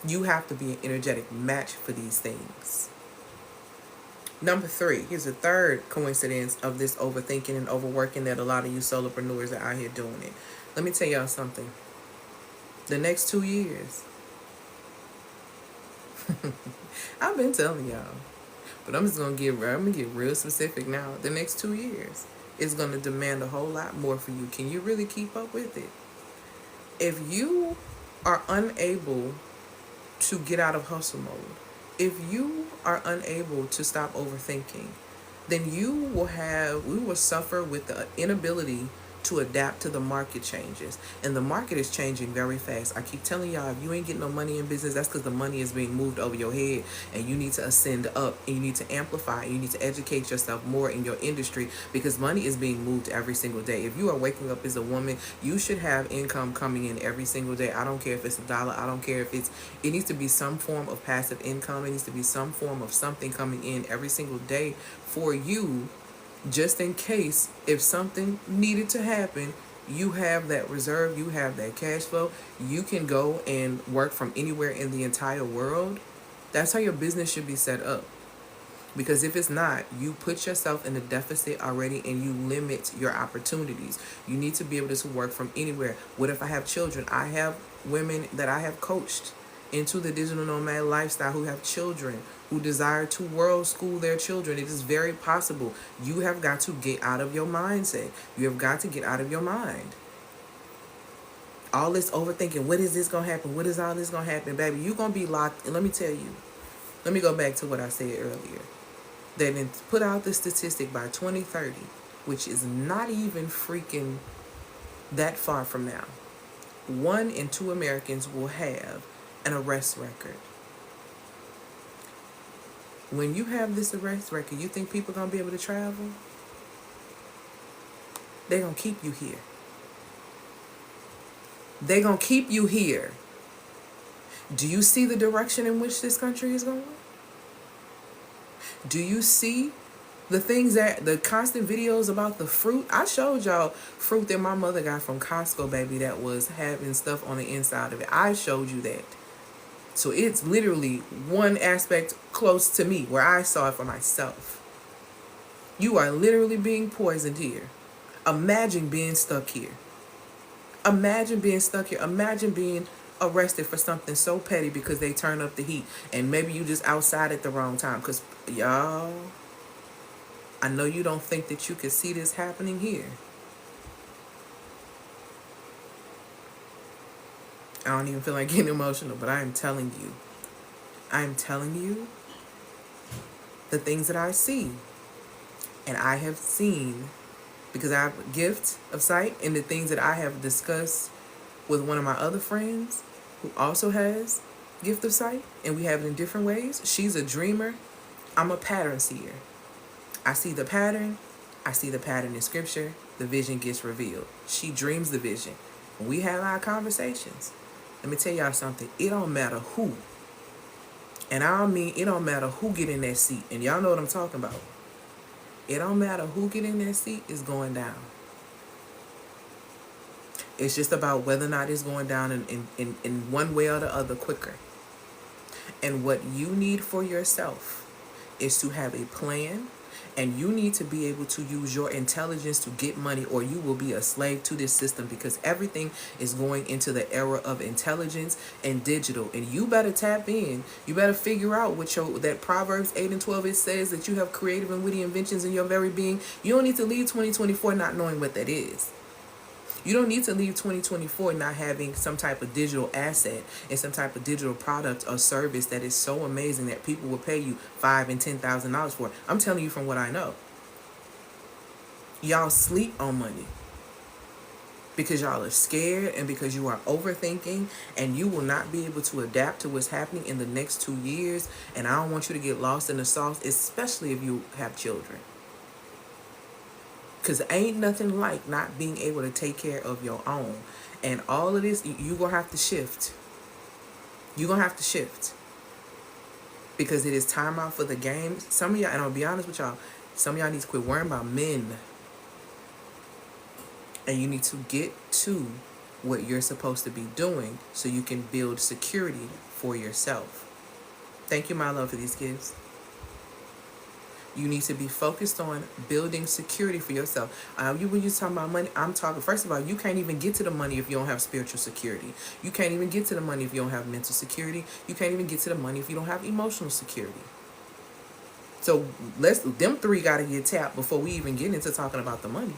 You have to be an energetic match for these things. Number 3, here's a third coincidence of this overthinking and overworking that a lot of you solopreneurs are out here doing it. Let me tell y'all something. The next 2 years, I've been telling y'all, but I'm gonna get real specific now. The next 2 years is gonna demand a whole lot more for you. Can you really keep up with it? If you are unable to get out of hustle mode, if you are unable to stop overthinking, then we will suffer with the inability to adapt to the market changes. And the market is changing very fast. I keep telling y'all, if you ain't getting no money in business, that's because the money is being moved over your head, and you need to ascend up, and you need to amplify, and you need to educate yourself more in your industry, because money is being moved every single day. If you are waking up as a woman, you should have income coming in every single day. I don't care if it's $1. I don't care if it needs to be some form of passive income. It needs to be some form of something coming in every single day for you, just in case if something needed to happen. You have that reserve, you have that cash flow, you can go and work from anywhere in the entire world. That's how your business should be set up. Because if it's not, you put yourself in a deficit already, and you limit your opportunities. You need to be able to work from anywhere. What if I have children? I have women that I have coached into the digital nomad lifestyle who have children, who desire to world school their children. It is very possible. You have got to get out of your mindset. You have got to get out of your mind. All this overthinking, what is this going to happen? What is all this going to happen? Baby, you're going to be locked. And let me tell you, let me go back to what I said earlier. They didn't put out the statistic by 2030, which is not even freaking that far from now. 1 in 2 Americans will have an arrest record. When you have this arrest record, you think people are going to be able to travel? They're going to keep you here. They're going to keep you here. Do you see the direction in which this country is going? Do you see the things the constant videos about the fruit? I showed y'all fruit that my mother got from Costco, baby, that was having stuff on the inside of it. I showed you that. So it's literally one aspect close to me where I saw it for myself. You are literally being poisoned here. Imagine being stuck here. Imagine being stuck here. Imagine being arrested for something so petty because they turn up the heat, and maybe you just outside at the wrong time. Because y'all, I know you don't think that you could see this happening here. I don't even feel like getting emotional, but I am telling you the things that I see. And I have seen, because I have a gift of sight, and the things that I have discussed with one of my other friends who also has gift of sight, and we have it in different ways. She's a dreamer. I'm a pattern seer. I see the pattern. I see the pattern in scripture. The vision gets revealed. She dreams the vision. When we have our conversations, let me tell y'all something. It don't matter who. And I mean, it don't matter who get in that seat. And y'all know what I'm talking about. It don't matter who get in that seat, is going down. It's just about whether or not it's going down in one way or the other quicker. And what you need for yourself is to have a plan, and you need to be able to use your intelligence to get money, or you will be a slave to this system, because everything is going into the era of intelligence and digital. And you better tap in. You better figure out what that Proverbs 8 and 12, it says that you have creative and witty inventions in your very being. You don't need to leave 2024 not knowing what that is. You don't need to leave 2024 not having some type of digital asset and some type of digital product or service that is so amazing that people will pay you $5,000 and $10,000 for. I'm telling you from what I know. Y'all sleep on money. because y'all are scared and because you are overthinking, and you will not be able to adapt to what's happening in the next 2 years. And I don't want you to get lost in the sauce, especially if you have children. Because ain't nothing like not being able to take care of your own. And all of this, you're going to have to shift. You're going to have to shift. Because it is time out for the game. Some of y'all, and I'll be honest with y'all, some of y'all need to quit worrying about men. And you need to get to what you're supposed to be doing so you can build security for yourself. Thank you, my love, for these gifts. You need to be focused on building security for yourself. When you're talking about money, I'm talking, first of all, you can't even get to the money if you don't have spiritual security. You can't even get to the money if you don't have mental security. You can't even get to the money if you don't have emotional security. So them three got to get tapped before we even get into talking about the money,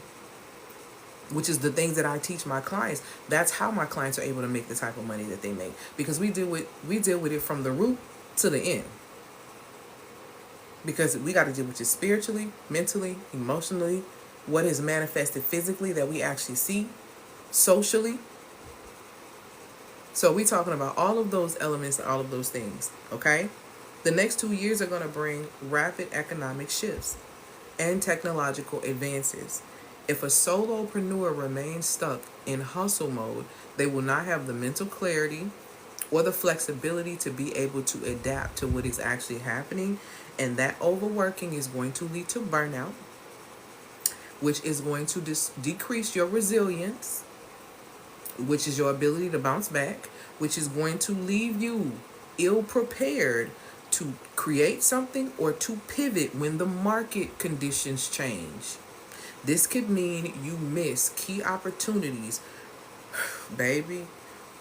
which is the things that I teach my clients. That's how my clients are able to make the type of money that they make, because we deal with it from the root to the end. Because we got to deal with it spiritually, mentally, emotionally, what is manifested physically that we actually see, socially. So we're talking about all of those elements and all of those things, okay? The next 2 years are going to bring rapid economic shifts and technological advances. If a solopreneur remains stuck in hustle mode, they will not have the mental clarity or the flexibility to be able to adapt to what is actually happening. And that overworking is going to lead to burnout, which is going to decrease your resilience, which is your ability to bounce back, which is going to leave you ill-prepared to create something or to pivot when the market conditions change. This could mean you miss key opportunities, baby,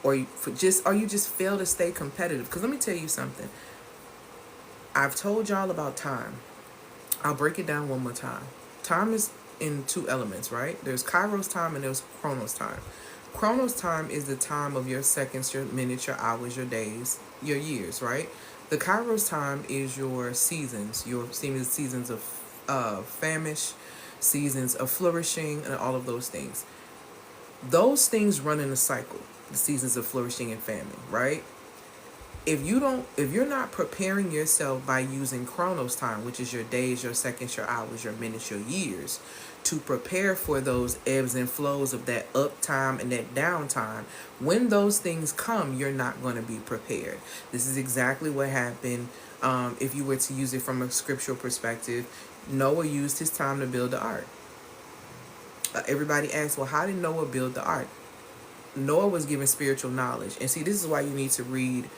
or you just fail to stay competitive. Because let me tell you something. I've told y'all about time. I'll break it down one more time. Time is in two elements, right? There's Kairos time and there's Chronos time. Chronos time is the time of your seconds, your minutes, your hours, your days, your years, right? The Kairos time is your seasons, your seasons of famish, seasons of flourishing, and all of those things. Those things run in a cycle, the seasons of flourishing and famine, right? If you're not preparing yourself by using Chronos time, which is your days, your seconds, your hours, your minutes, your years, to prepare for those ebbs and flows of that up time and that down time, when those things come, you're not going to be prepared. This is exactly what happened. If you were to use it from a scriptural perspective, Noah used his time to build the ark. Everybody asks, well, how did Noah build the ark? Noah was given spiritual knowledge. And see, this is why you need to read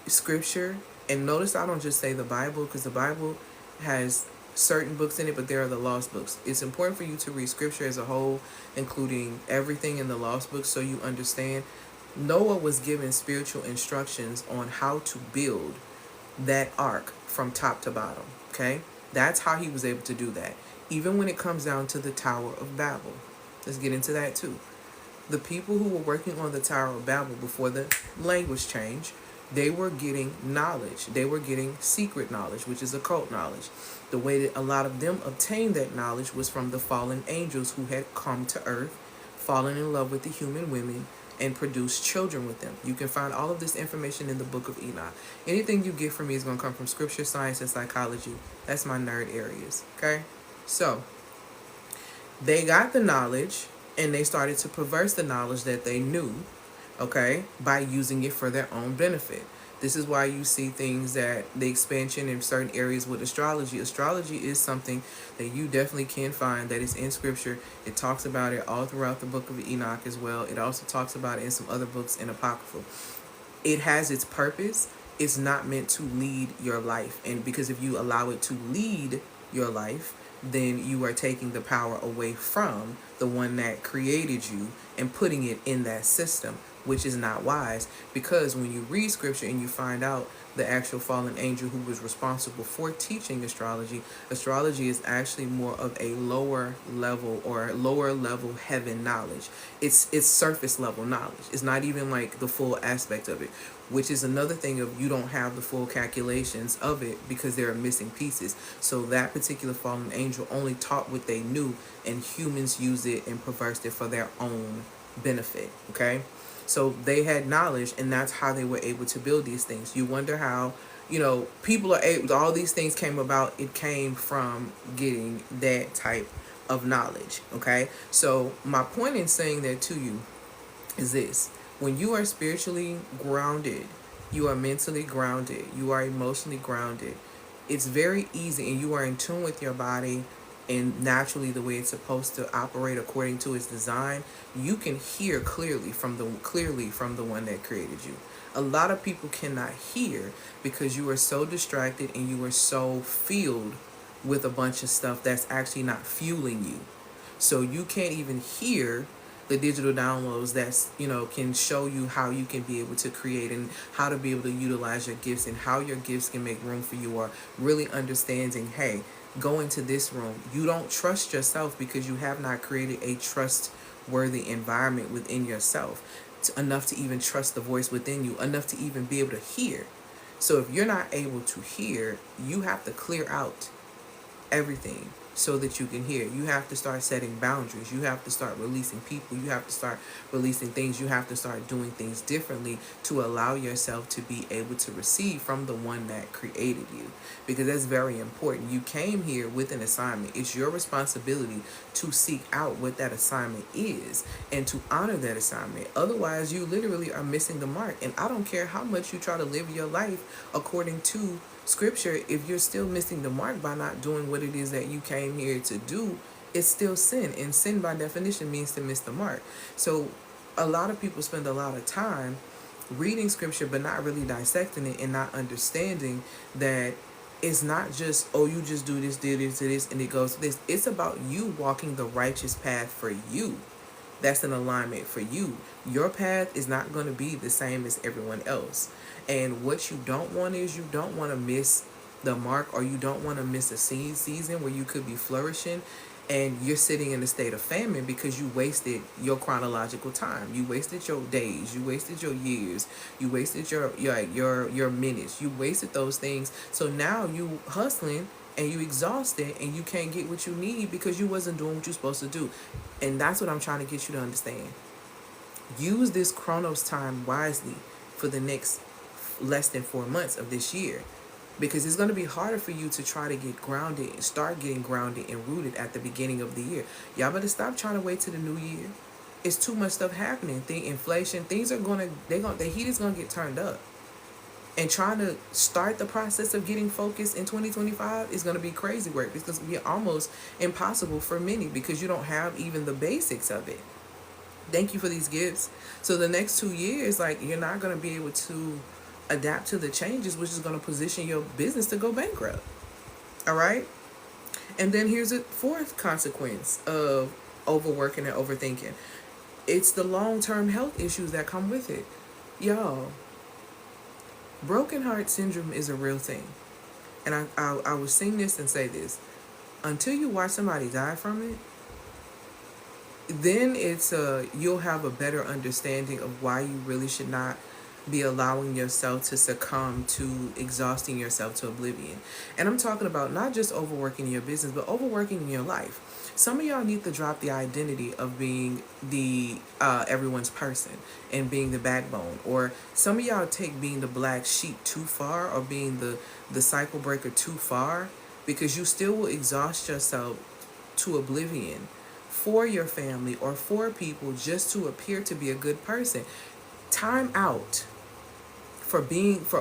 scripture. And notice I don't just say the Bible, because the Bible has certain books in it, but there are the lost books. It's important for you to read scripture as a whole, including everything in the lost books, so you understand. Noah was given spiritual instructions on how to build that ark from top to bottom, okay? That's how he was able to do that. Even when it comes down to the Tower of Babel. Let's get into that too. The people who were working on the Tower of Babel before the language change, they were getting knowledge. They were getting secret knowledge, which is occult knowledge. The way that a lot of them obtained that knowledge was from the fallen angels who had come to earth, fallen in love with the human women, and produced children with them. You can find all of this information in the book of Enoch. Anything you get from me is going to come from scripture, science, and psychology. That's my nerd areas, okay? So, they got the knowledge, and they started to perverse the knowledge that they knew, okay, by using it for their own benefit. This is why you see things that the expansion in certain areas with astrology. Astrology is something that you definitely can find that is in scripture. It talks about it all throughout the book of Enoch as well. It also talks about it in some other books in Apocryphal. It has its purpose. It's not meant to lead your life. And because if you allow it to lead your life, then you are taking the power away from the one that created you and putting it in that system, which is not wise. Because when you read scripture and you find out the actual fallen angel who was responsible for teaching astrology, astrology is actually more of a lower level or lower level heaven knowledge. It's surface level knowledge. It's not even like the full aspect of it. which is another thing of you don't have the full calculations of it because there are missing pieces. So that particular fallen angel only taught what they knew, and humans use it and perverse it for their own benefit. Okay, so they had knowledge, and that's how they were able to build these things. You wonder how, people are able, all these things came about. It came from getting that type of knowledge. Okay, so my point in saying that to you is this: when you are spiritually grounded, you are mentally grounded, you are emotionally grounded, it's very easy, and you are in tune with your body and naturally the way it's supposed to operate according to its design. You can hear clearly from the one that created you. A lot of people cannot hear because you are so distracted and you are so filled with a bunch of stuff that's actually not fueling you. So you can't even hear the digital downloads that's, can show you how you can be able to create and how to be able to utilize your gifts and how your gifts can make room for you, or really understanding, hey, go into this room. You don't trust yourself because you have not created a trustworthy environment within yourself enough to even trust the voice within you, enough to even be able to hear. So if you're not able to hear, you have to clear out everything so that you can hear. You have to start setting boundaries. You have to start releasing people. You have to start releasing things. You have to start doing things differently to allow yourself to be able to receive from the one that created you, because that's very important. You came here with an assignment. It's your responsibility to seek out what that assignment is and to honor that assignment. Otherwise, you literally are missing the mark. And I don't care how much you try to live your life according to Scripture, if you're still missing the mark by not doing what it is that you came here to do, it's still sin. And sin by definition means to miss the mark. So a lot of people spend a lot of time reading Scripture but not really dissecting it and not understanding that it's not just, oh, you just do this, and it goes to this. It's about you walking the righteous path for you. That's an alignment for you. Your path is not going to be the same as everyone else. And what you don't want is, you don't want to miss the mark, or you don't want to miss a season where you could be flourishing and you're sitting in a state of famine because you wasted your chronological time. You wasted your days, you wasted your years, you wasted your minutes, you wasted those things. So now you hustling and you exhausted and you can't get what you need because you wasn't doing what you're supposed to do. And that's what I'm trying to get you to understand. Use this Chronos time wisely for the next less than 4 months of this year, because it's going to be harder for you to try to get grounded and start getting grounded and rooted at the beginning of the year. Y'all better stop trying to wait till the new year. It's too much stuff happening. Inflation, things are the heat is going to get turned up. And trying to start the process of getting focused in 2025 is going to be crazy work, because it's going to be almost impossible for many because you don't have even the basics of it. Thank you for these gifts. So the next 2 years, you're not going to be able to adapt to the changes, which is going to position your business to go bankrupt. All right. And then here's a fourth consequence of overworking and overthinking. It's the long-term health issues that come with it. Y'all, broken heart syndrome is a real thing. And I will sing this and say this. Until you watch somebody die from it, then you'll have a better understanding of why you really should not be allowing yourself to succumb to exhausting yourself to oblivion. And I'm talking about not just overworking in your business, but overworking in your life. Some of y'all need to drop the identity of being the everyone's person and being the backbone. Or some of y'all take being the black sheep too far, or being the cycle breaker too far, because you still will exhaust yourself to oblivion for your family or for people just to appear to be a good person. Time out for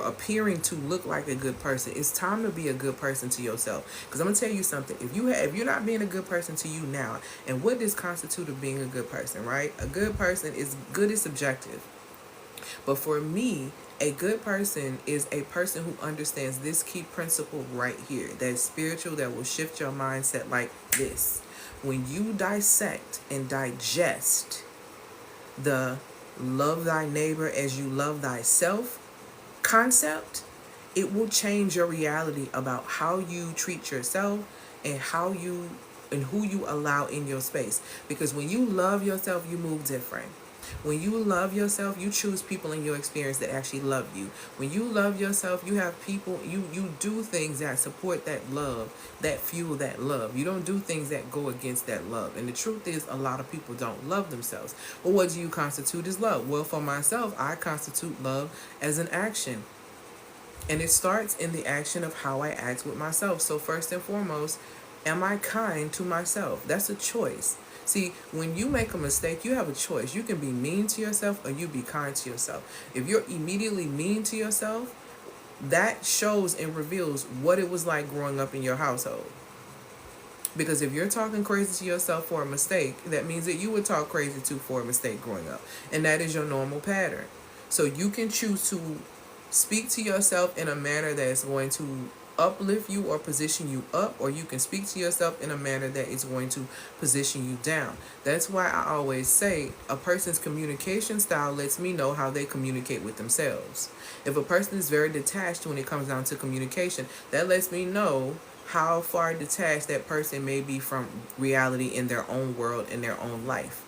appearing to look like a good person. It's time to be a good person to yourself. Because I'm gonna tell you something. If you're not being a good person to you now, and what does constitute of being a good person, right? A good person is subjective. But for me, a good person is a person who understands this key principle right here. That's spiritual, that will shift your mindset like this. When you dissect and digest the love thy neighbor as you love thyself concept, it will change your reality about how you treat yourself and who you allow in your space. Because when you love yourself, you move different. When you love yourself, you choose people in your experience that actually love you. When you love yourself, you have people, you do things that support that love, that fuel that love. You don't do things that go against that love. And the truth is, a lot of people don't love themselves. Well, what do you constitute as love? Well, for myself, I constitute love as an action. And it starts in the action of how I act with myself. So first and foremost, am I kind to myself? That's a choice. See, when you make a mistake, you have a choice. You can be mean to yourself or you be kind to yourself. If you're immediately mean to yourself, that shows and reveals what it was like growing up in your household. Because if you're talking crazy to yourself for a mistake, that means that you would talk crazy too for a mistake growing up. And that is your normal pattern. So you can choose to speak to yourself in a manner that is going to uplift you or position you up, or you can speak to yourself in a manner that is going to position you down. That's why I always say a person's communication style lets me know how they communicate with themselves. If a person is very detached when it comes down to communication, that lets me know how far detached that person may be from reality in their own world, in their own life.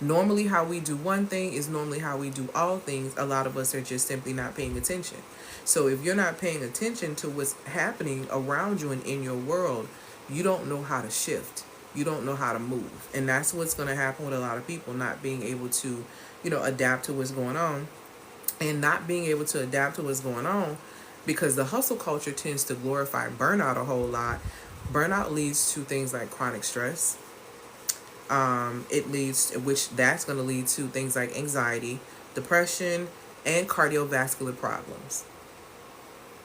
Normally, how we do one thing is normally how we do all things. A lot of us are just simply not paying attention. So if you're not paying attention to what's happening around you and in your world, you don't know how to shift. You don't know how to move. And that's what's going to happen with a lot of people not being able to, adapt to what's going on. And not being able to adapt to what's going on because the hustle culture tends to glorify burnout a whole lot. Burnout leads to things like chronic stress. Which that's going to lead to things like anxiety, depression, and cardiovascular problems.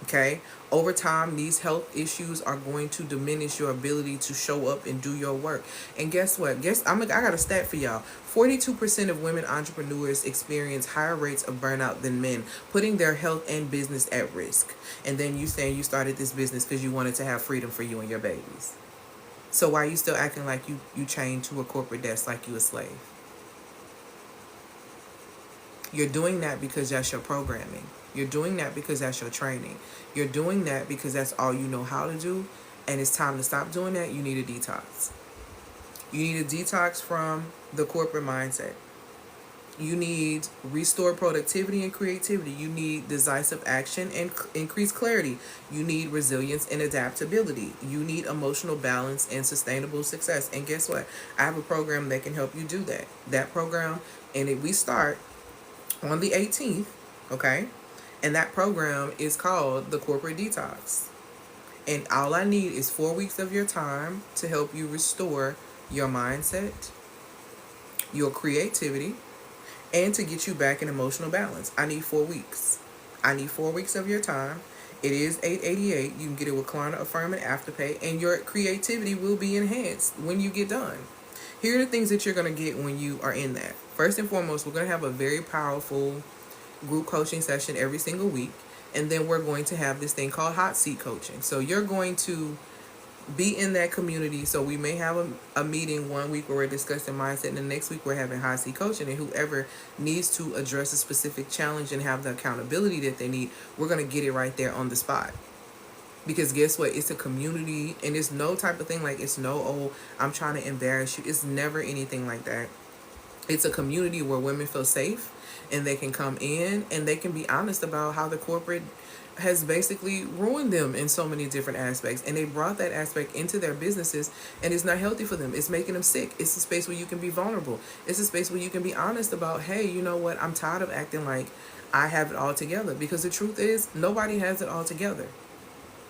Okay? Over time, these health issues are going to diminish your ability to show up and do your work. And guess what? I got a stat for y'all. 42% of women entrepreneurs experience higher rates of burnout than men, putting their health and business at risk. And then you saying you started this business because you wanted to have freedom for you and your babies. So why are you still acting like you chained to a corporate desk like you a slave? You're doing that because that's your programming. You're doing that because that's your training. You're doing that because that's all you know how to do. And it's time to stop doing that. You need a detox. You need a detox from the corporate mindset. You need restored productivity and creativity. You need decisive action and increased clarity. You need resilience and adaptability. You need emotional balance and sustainable success. And guess what? I have a program that can help you do that. That program, we start on the 18th, okay? And that program is called the Corporate Detox. And all I need is 4 weeks of your time to help you restore your mindset, your creativity, and to get you back in emotional balance. I need 4 weeks. I need 4 weeks of your time. It is $888. You can get it with Klarna, Affirm, and Afterpay, and your creativity will be enhanced when you get done. Here are the things that you're going to get when you are in that. First and foremost, we're going to have a very powerful group coaching session every single week, and then we're going to have this thing called hot seat coaching. So you're going to be in that community. So we may have a meeting one week where we're discussing mindset, and the next week we're having hot seat coaching, and whoever needs to address a specific challenge and have the accountability that they need, we're going to get it right there on the spot. Because guess what? It's a community, and it's no type of thing like it's no, oh, I'm trying to embarrass you. It's never anything like that. It's a community where women feel safe and they can come in and they can be honest about how the corporate has basically ruined them in so many different aspects, and they brought that aspect into their businesses, and it's not healthy for them. It's making them sick. It's a space where you can be vulnerable. It's a space where you can be honest about, hey, you know what, I'm tired of acting like I have it all together, because the truth is nobody has it all together.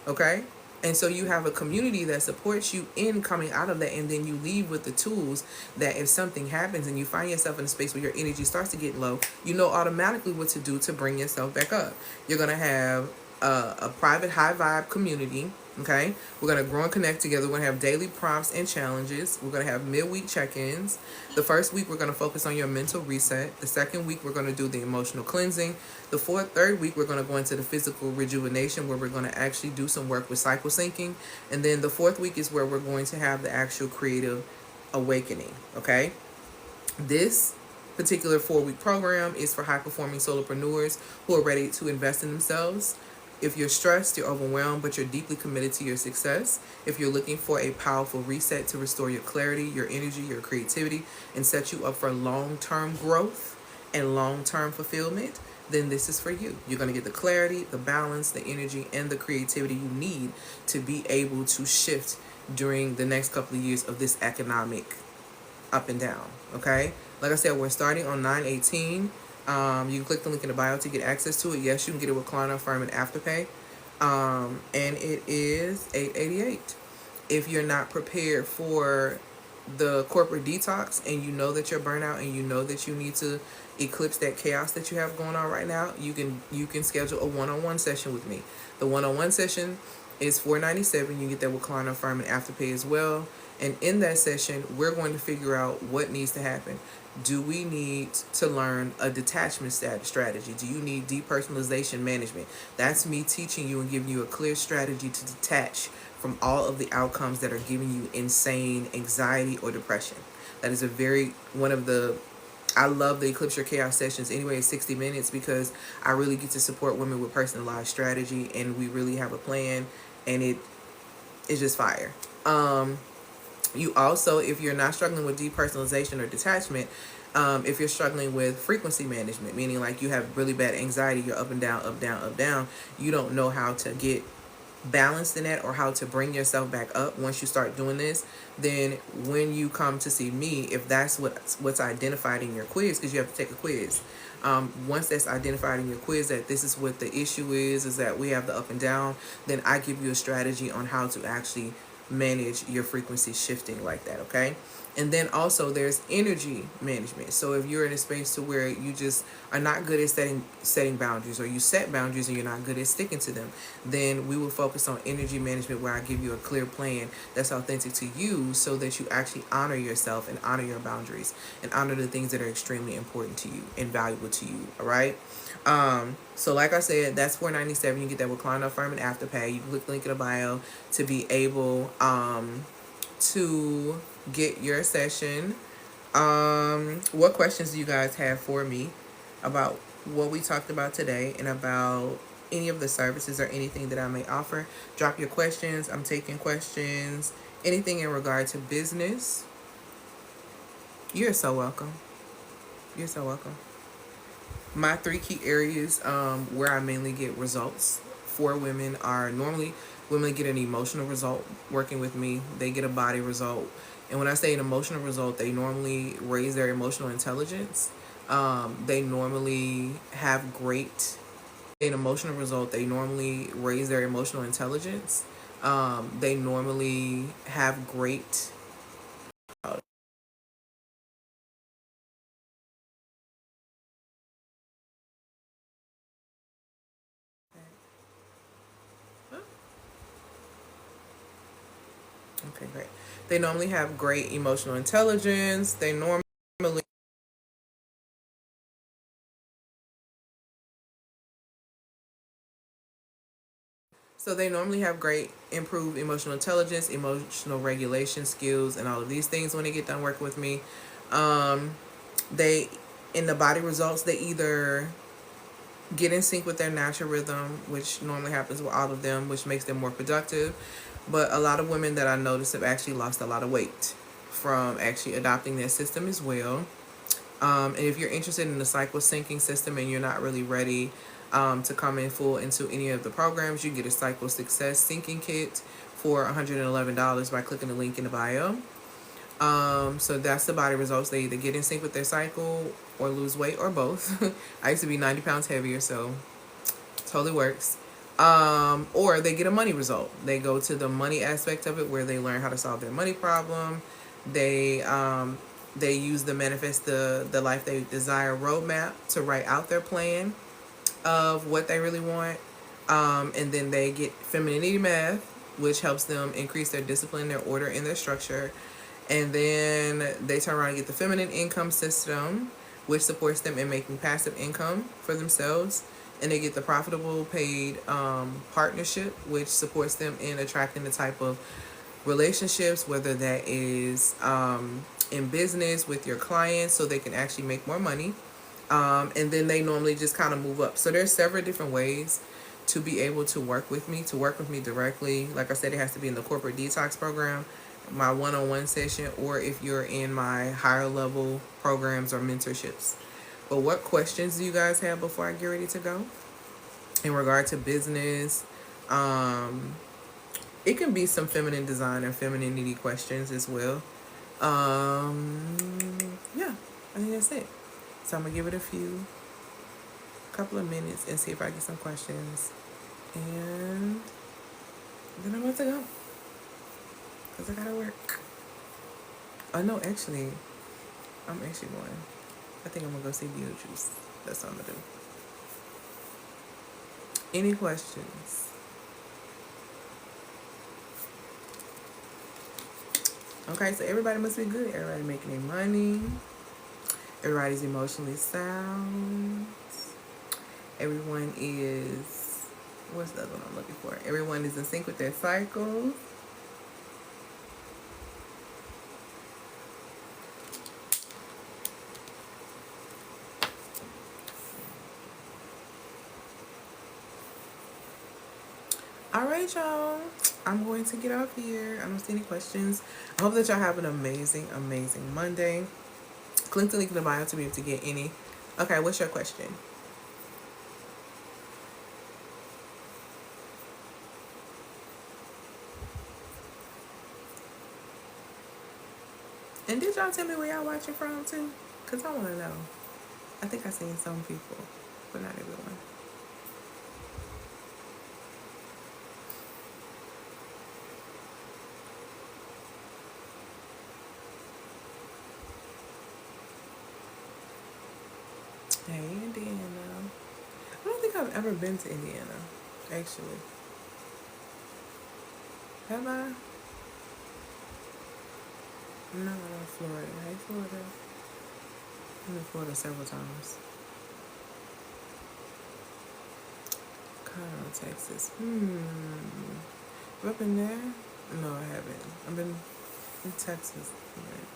Okay? And so you have a community that supports you in coming out of that, and then you leave with the tools that if something happens and you find yourself in a space where your energy starts to get low, you know automatically what to do to bring yourself back up. You're going to have a private high vibe community. Okay, we're going to grow and connect together. We're going to have daily prompts and challenges. We're going to have midweek check-ins. The first week, we're going to focus on your mental reset. The second week, we're going to do the emotional cleansing. The third week, we're going to go into the physical rejuvenation, where we're going to actually do some work with cycle syncing. And then the fourth week is where we're going to have the actual creative awakening. Okay, this particular 4-week program is for high-performing solopreneurs who are ready to invest in themselves, If you're stressed, you're overwhelmed, but you're deeply committed to your success. If you're looking for a powerful reset to restore your clarity, your energy, your creativity, and set you up for long-term growth and long-term fulfillment, then this is for you. You're going to get the clarity, the balance, the energy, and the creativity you need to be able to shift during the next couple of years of this economic up and down. Okay, like I said, we're starting on 9/18. You can click the link in the bio to get access to it. Yes, you can get it with Klarna, Firm, and Afterpay. And it is $888. If you're not prepared for the corporate detox and you know that you're burnout and you know that you need to eclipse that chaos that you have going on right now, you can schedule a one-on-one session with me. The one-on-one session is $497. You get that with Klarna, Firm, and Afterpay as well. And in that session, we're going to figure out what needs to happen. Do we need to learn a detachment strategy? Do you need depersonalization management? That's me teaching you and giving you a clear strategy to detach from all of the outcomes that are giving you insane anxiety or depression. That is one of the, I love the Eclipse Your Chaos sessions anyway, it's 60 minutes, because I really get to support women with personalized strategy, and we really have a plan, and it is just fire. You also, if you're not struggling with depersonalization or detachment, if you're struggling with frequency management, meaning like you have really bad anxiety, you're up and down, up, down, up, down, you don't know how to get balanced in that or how to bring yourself back up once you start doing this, then when you come to see me, if that's what's identified in your quiz, because you have to take a quiz, once that's identified in your quiz that this is what the issue is that we have the up and down, then I give you a strategy on how to actually manage your frequency shifting like that. Okay. And then also there's energy management. So if you're in a space to where you just are not good at setting boundaries, or you set boundaries and you're not good at sticking to them, then we will focus on energy management, where I give you a clear plan that's authentic to you, so that you actually honor yourself and honor your boundaries and honor the things that are extremely important to you and valuable to you. All right. So like I said, that's $497. You get that with Klarna, Firm, and Afterpay. You can click the link in the bio to be able to get your session. What questions do you guys have for me about what we talked about today and about any of the services or anything that I may offer? Drop your questions. I'm taking questions. Anything in regard to business. You're so welcome. You're so welcome. My 3 key areas where I mainly get results for women are, normally women get an emotional result working with me. They get a body result. And when I say an emotional result, they normally raise their emotional intelligence. They normally have great, an emotional result, they normally raise their emotional intelligence. They normally have great, okay, great. They normally have great emotional intelligence. They normally have great improved emotional intelligence, emotional regulation skills, and all of these things when they get done working with me. They, in the body results, they either get in sync with their natural rhythm, which normally happens with all of them, which makes them more productive. But a lot of women that I notice have actually lost a lot of weight from actually adopting their system as well. And if you're interested in the cycle syncing system and you're not really ready to come in full into any of the programs, you can get a cycle success syncing kit for $111 by clicking the link in the bio. So that's the body results. They either get in sync with their cycle or lose weight, or both. I used to be 90 pounds heavier, so totally works. Or they get a money result. They go to the money aspect of it, where they learn how to solve their money problem. They use the manifest the life they desire roadmap to write out their plan of what they really want. And then they get femininity math, which helps them increase their discipline, their order, and their structure. And then they turn around and get the feminine income system, which supports them in making passive income for themselves. And they get the profitable paid partnership, which supports them in attracting the type of relationships, whether that is in business with your clients, so they can actually make more money. And then they normally just kind of move up. So there's several different ways to be able to work with me, directly. Like I said, it has to be in the corporate detox program, my one-on-one session, or if you're in my higher level programs or mentorships. But what questions do you guys have before I get ready to go? In regard to business, it can be some feminine design or femininity questions as well. Yeah, I think that's it. So I'm gonna give it a couple of minutes and see if I get some questions, and then I'm about to go because I gotta work. Oh no, actually, I'm actually going. I think I'm gonna go see Beetlejuice. That's what I'm gonna do. Any questions? Okay, so everybody must be good. Everybody making their money. Everybody's emotionally sound. Everyone is, what's the other one I'm looking for? Everyone is in sync with their cycles. All right, y'all. I'm going to get off here. I don't see any questions. I hope that y'all have an amazing, amazing Monday. Click the link in the bio to be able to get any. Okay, what's your question? And did y'all tell me where y'all watching from too? Because I want to know. I think I seen some people, but not everyone. Hey, Indiana. I don't think I've ever been to Indiana, actually. Have I? No, Florida. Hey, Florida. I've been to Florida several times. Colorado, Texas. Have I been there? No, I haven't. I've been in Texas. Right.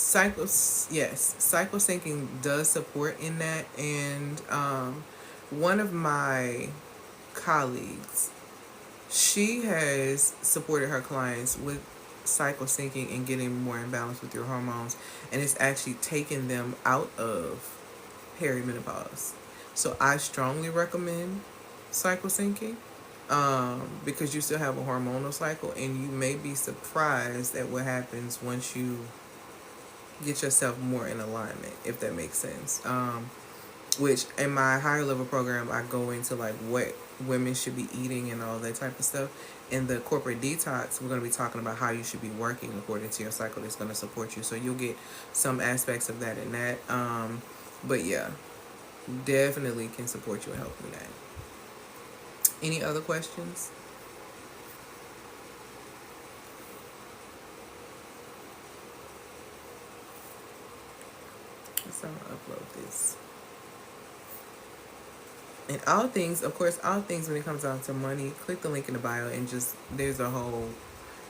Cycle syncing does support in that, and one of my colleagues, she has supported her clients with cycle syncing and getting more in balance with your hormones, and it's actually taken them out of perimenopause. So I strongly recommend cycle syncing, because you still have a hormonal cycle, and you may be surprised at what happens once you get yourself more in alignment, if that makes sense. Which in my higher level program, I go into like what women should be eating and all that type of stuff. In the corporate detox, we're going to be talking about how you should be working according to your cycle that's going to support you. So you'll get some aspects of that in that. But yeah, definitely can support you and help you in that. Any other questions? So I'm going to upload this. And all things, of course, all things when it comes down to money, click the link in the bio and just, there's a whole,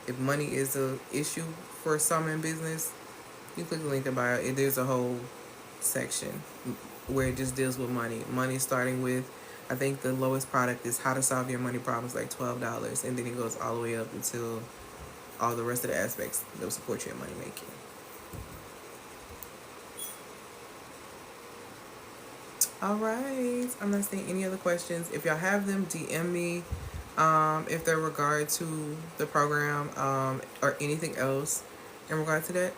if money is a issue for some in business, you click the link in the bio, there's a whole section where it just deals with money. Money starting with, I think the lowest product is how to solve your money problems, like $12. And then it goes all the way up until all the rest of the aspects that will support you in money making. All right. I'm not seeing any other questions. If y'all have them, DM me. If they're regard to the program, or anything else in regard to that.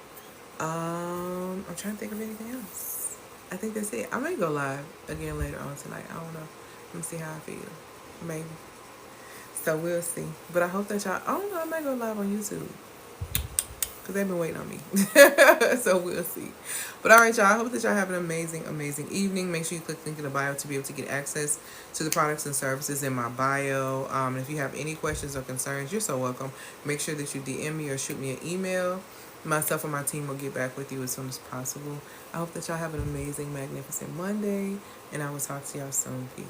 I'm trying to think of anything else. I think that's it. I may go live again later on tonight. I don't know. Let me see how I feel. Maybe. So we'll see. But I hope that y'all, I don't know, I might go live on YouTube, because they've been waiting on me. So we'll see. But all right, y'all. I hope that y'all have an amazing, amazing evening. Make sure you click the link in the bio to be able to get access to the products and services in my bio. If you have any questions or concerns, you're so welcome. Make sure that you DM me or shoot me an email. Myself and my team will get back with you as soon as possible. I hope that y'all have an amazing, magnificent Monday, and I will talk to y'all soon. Peace.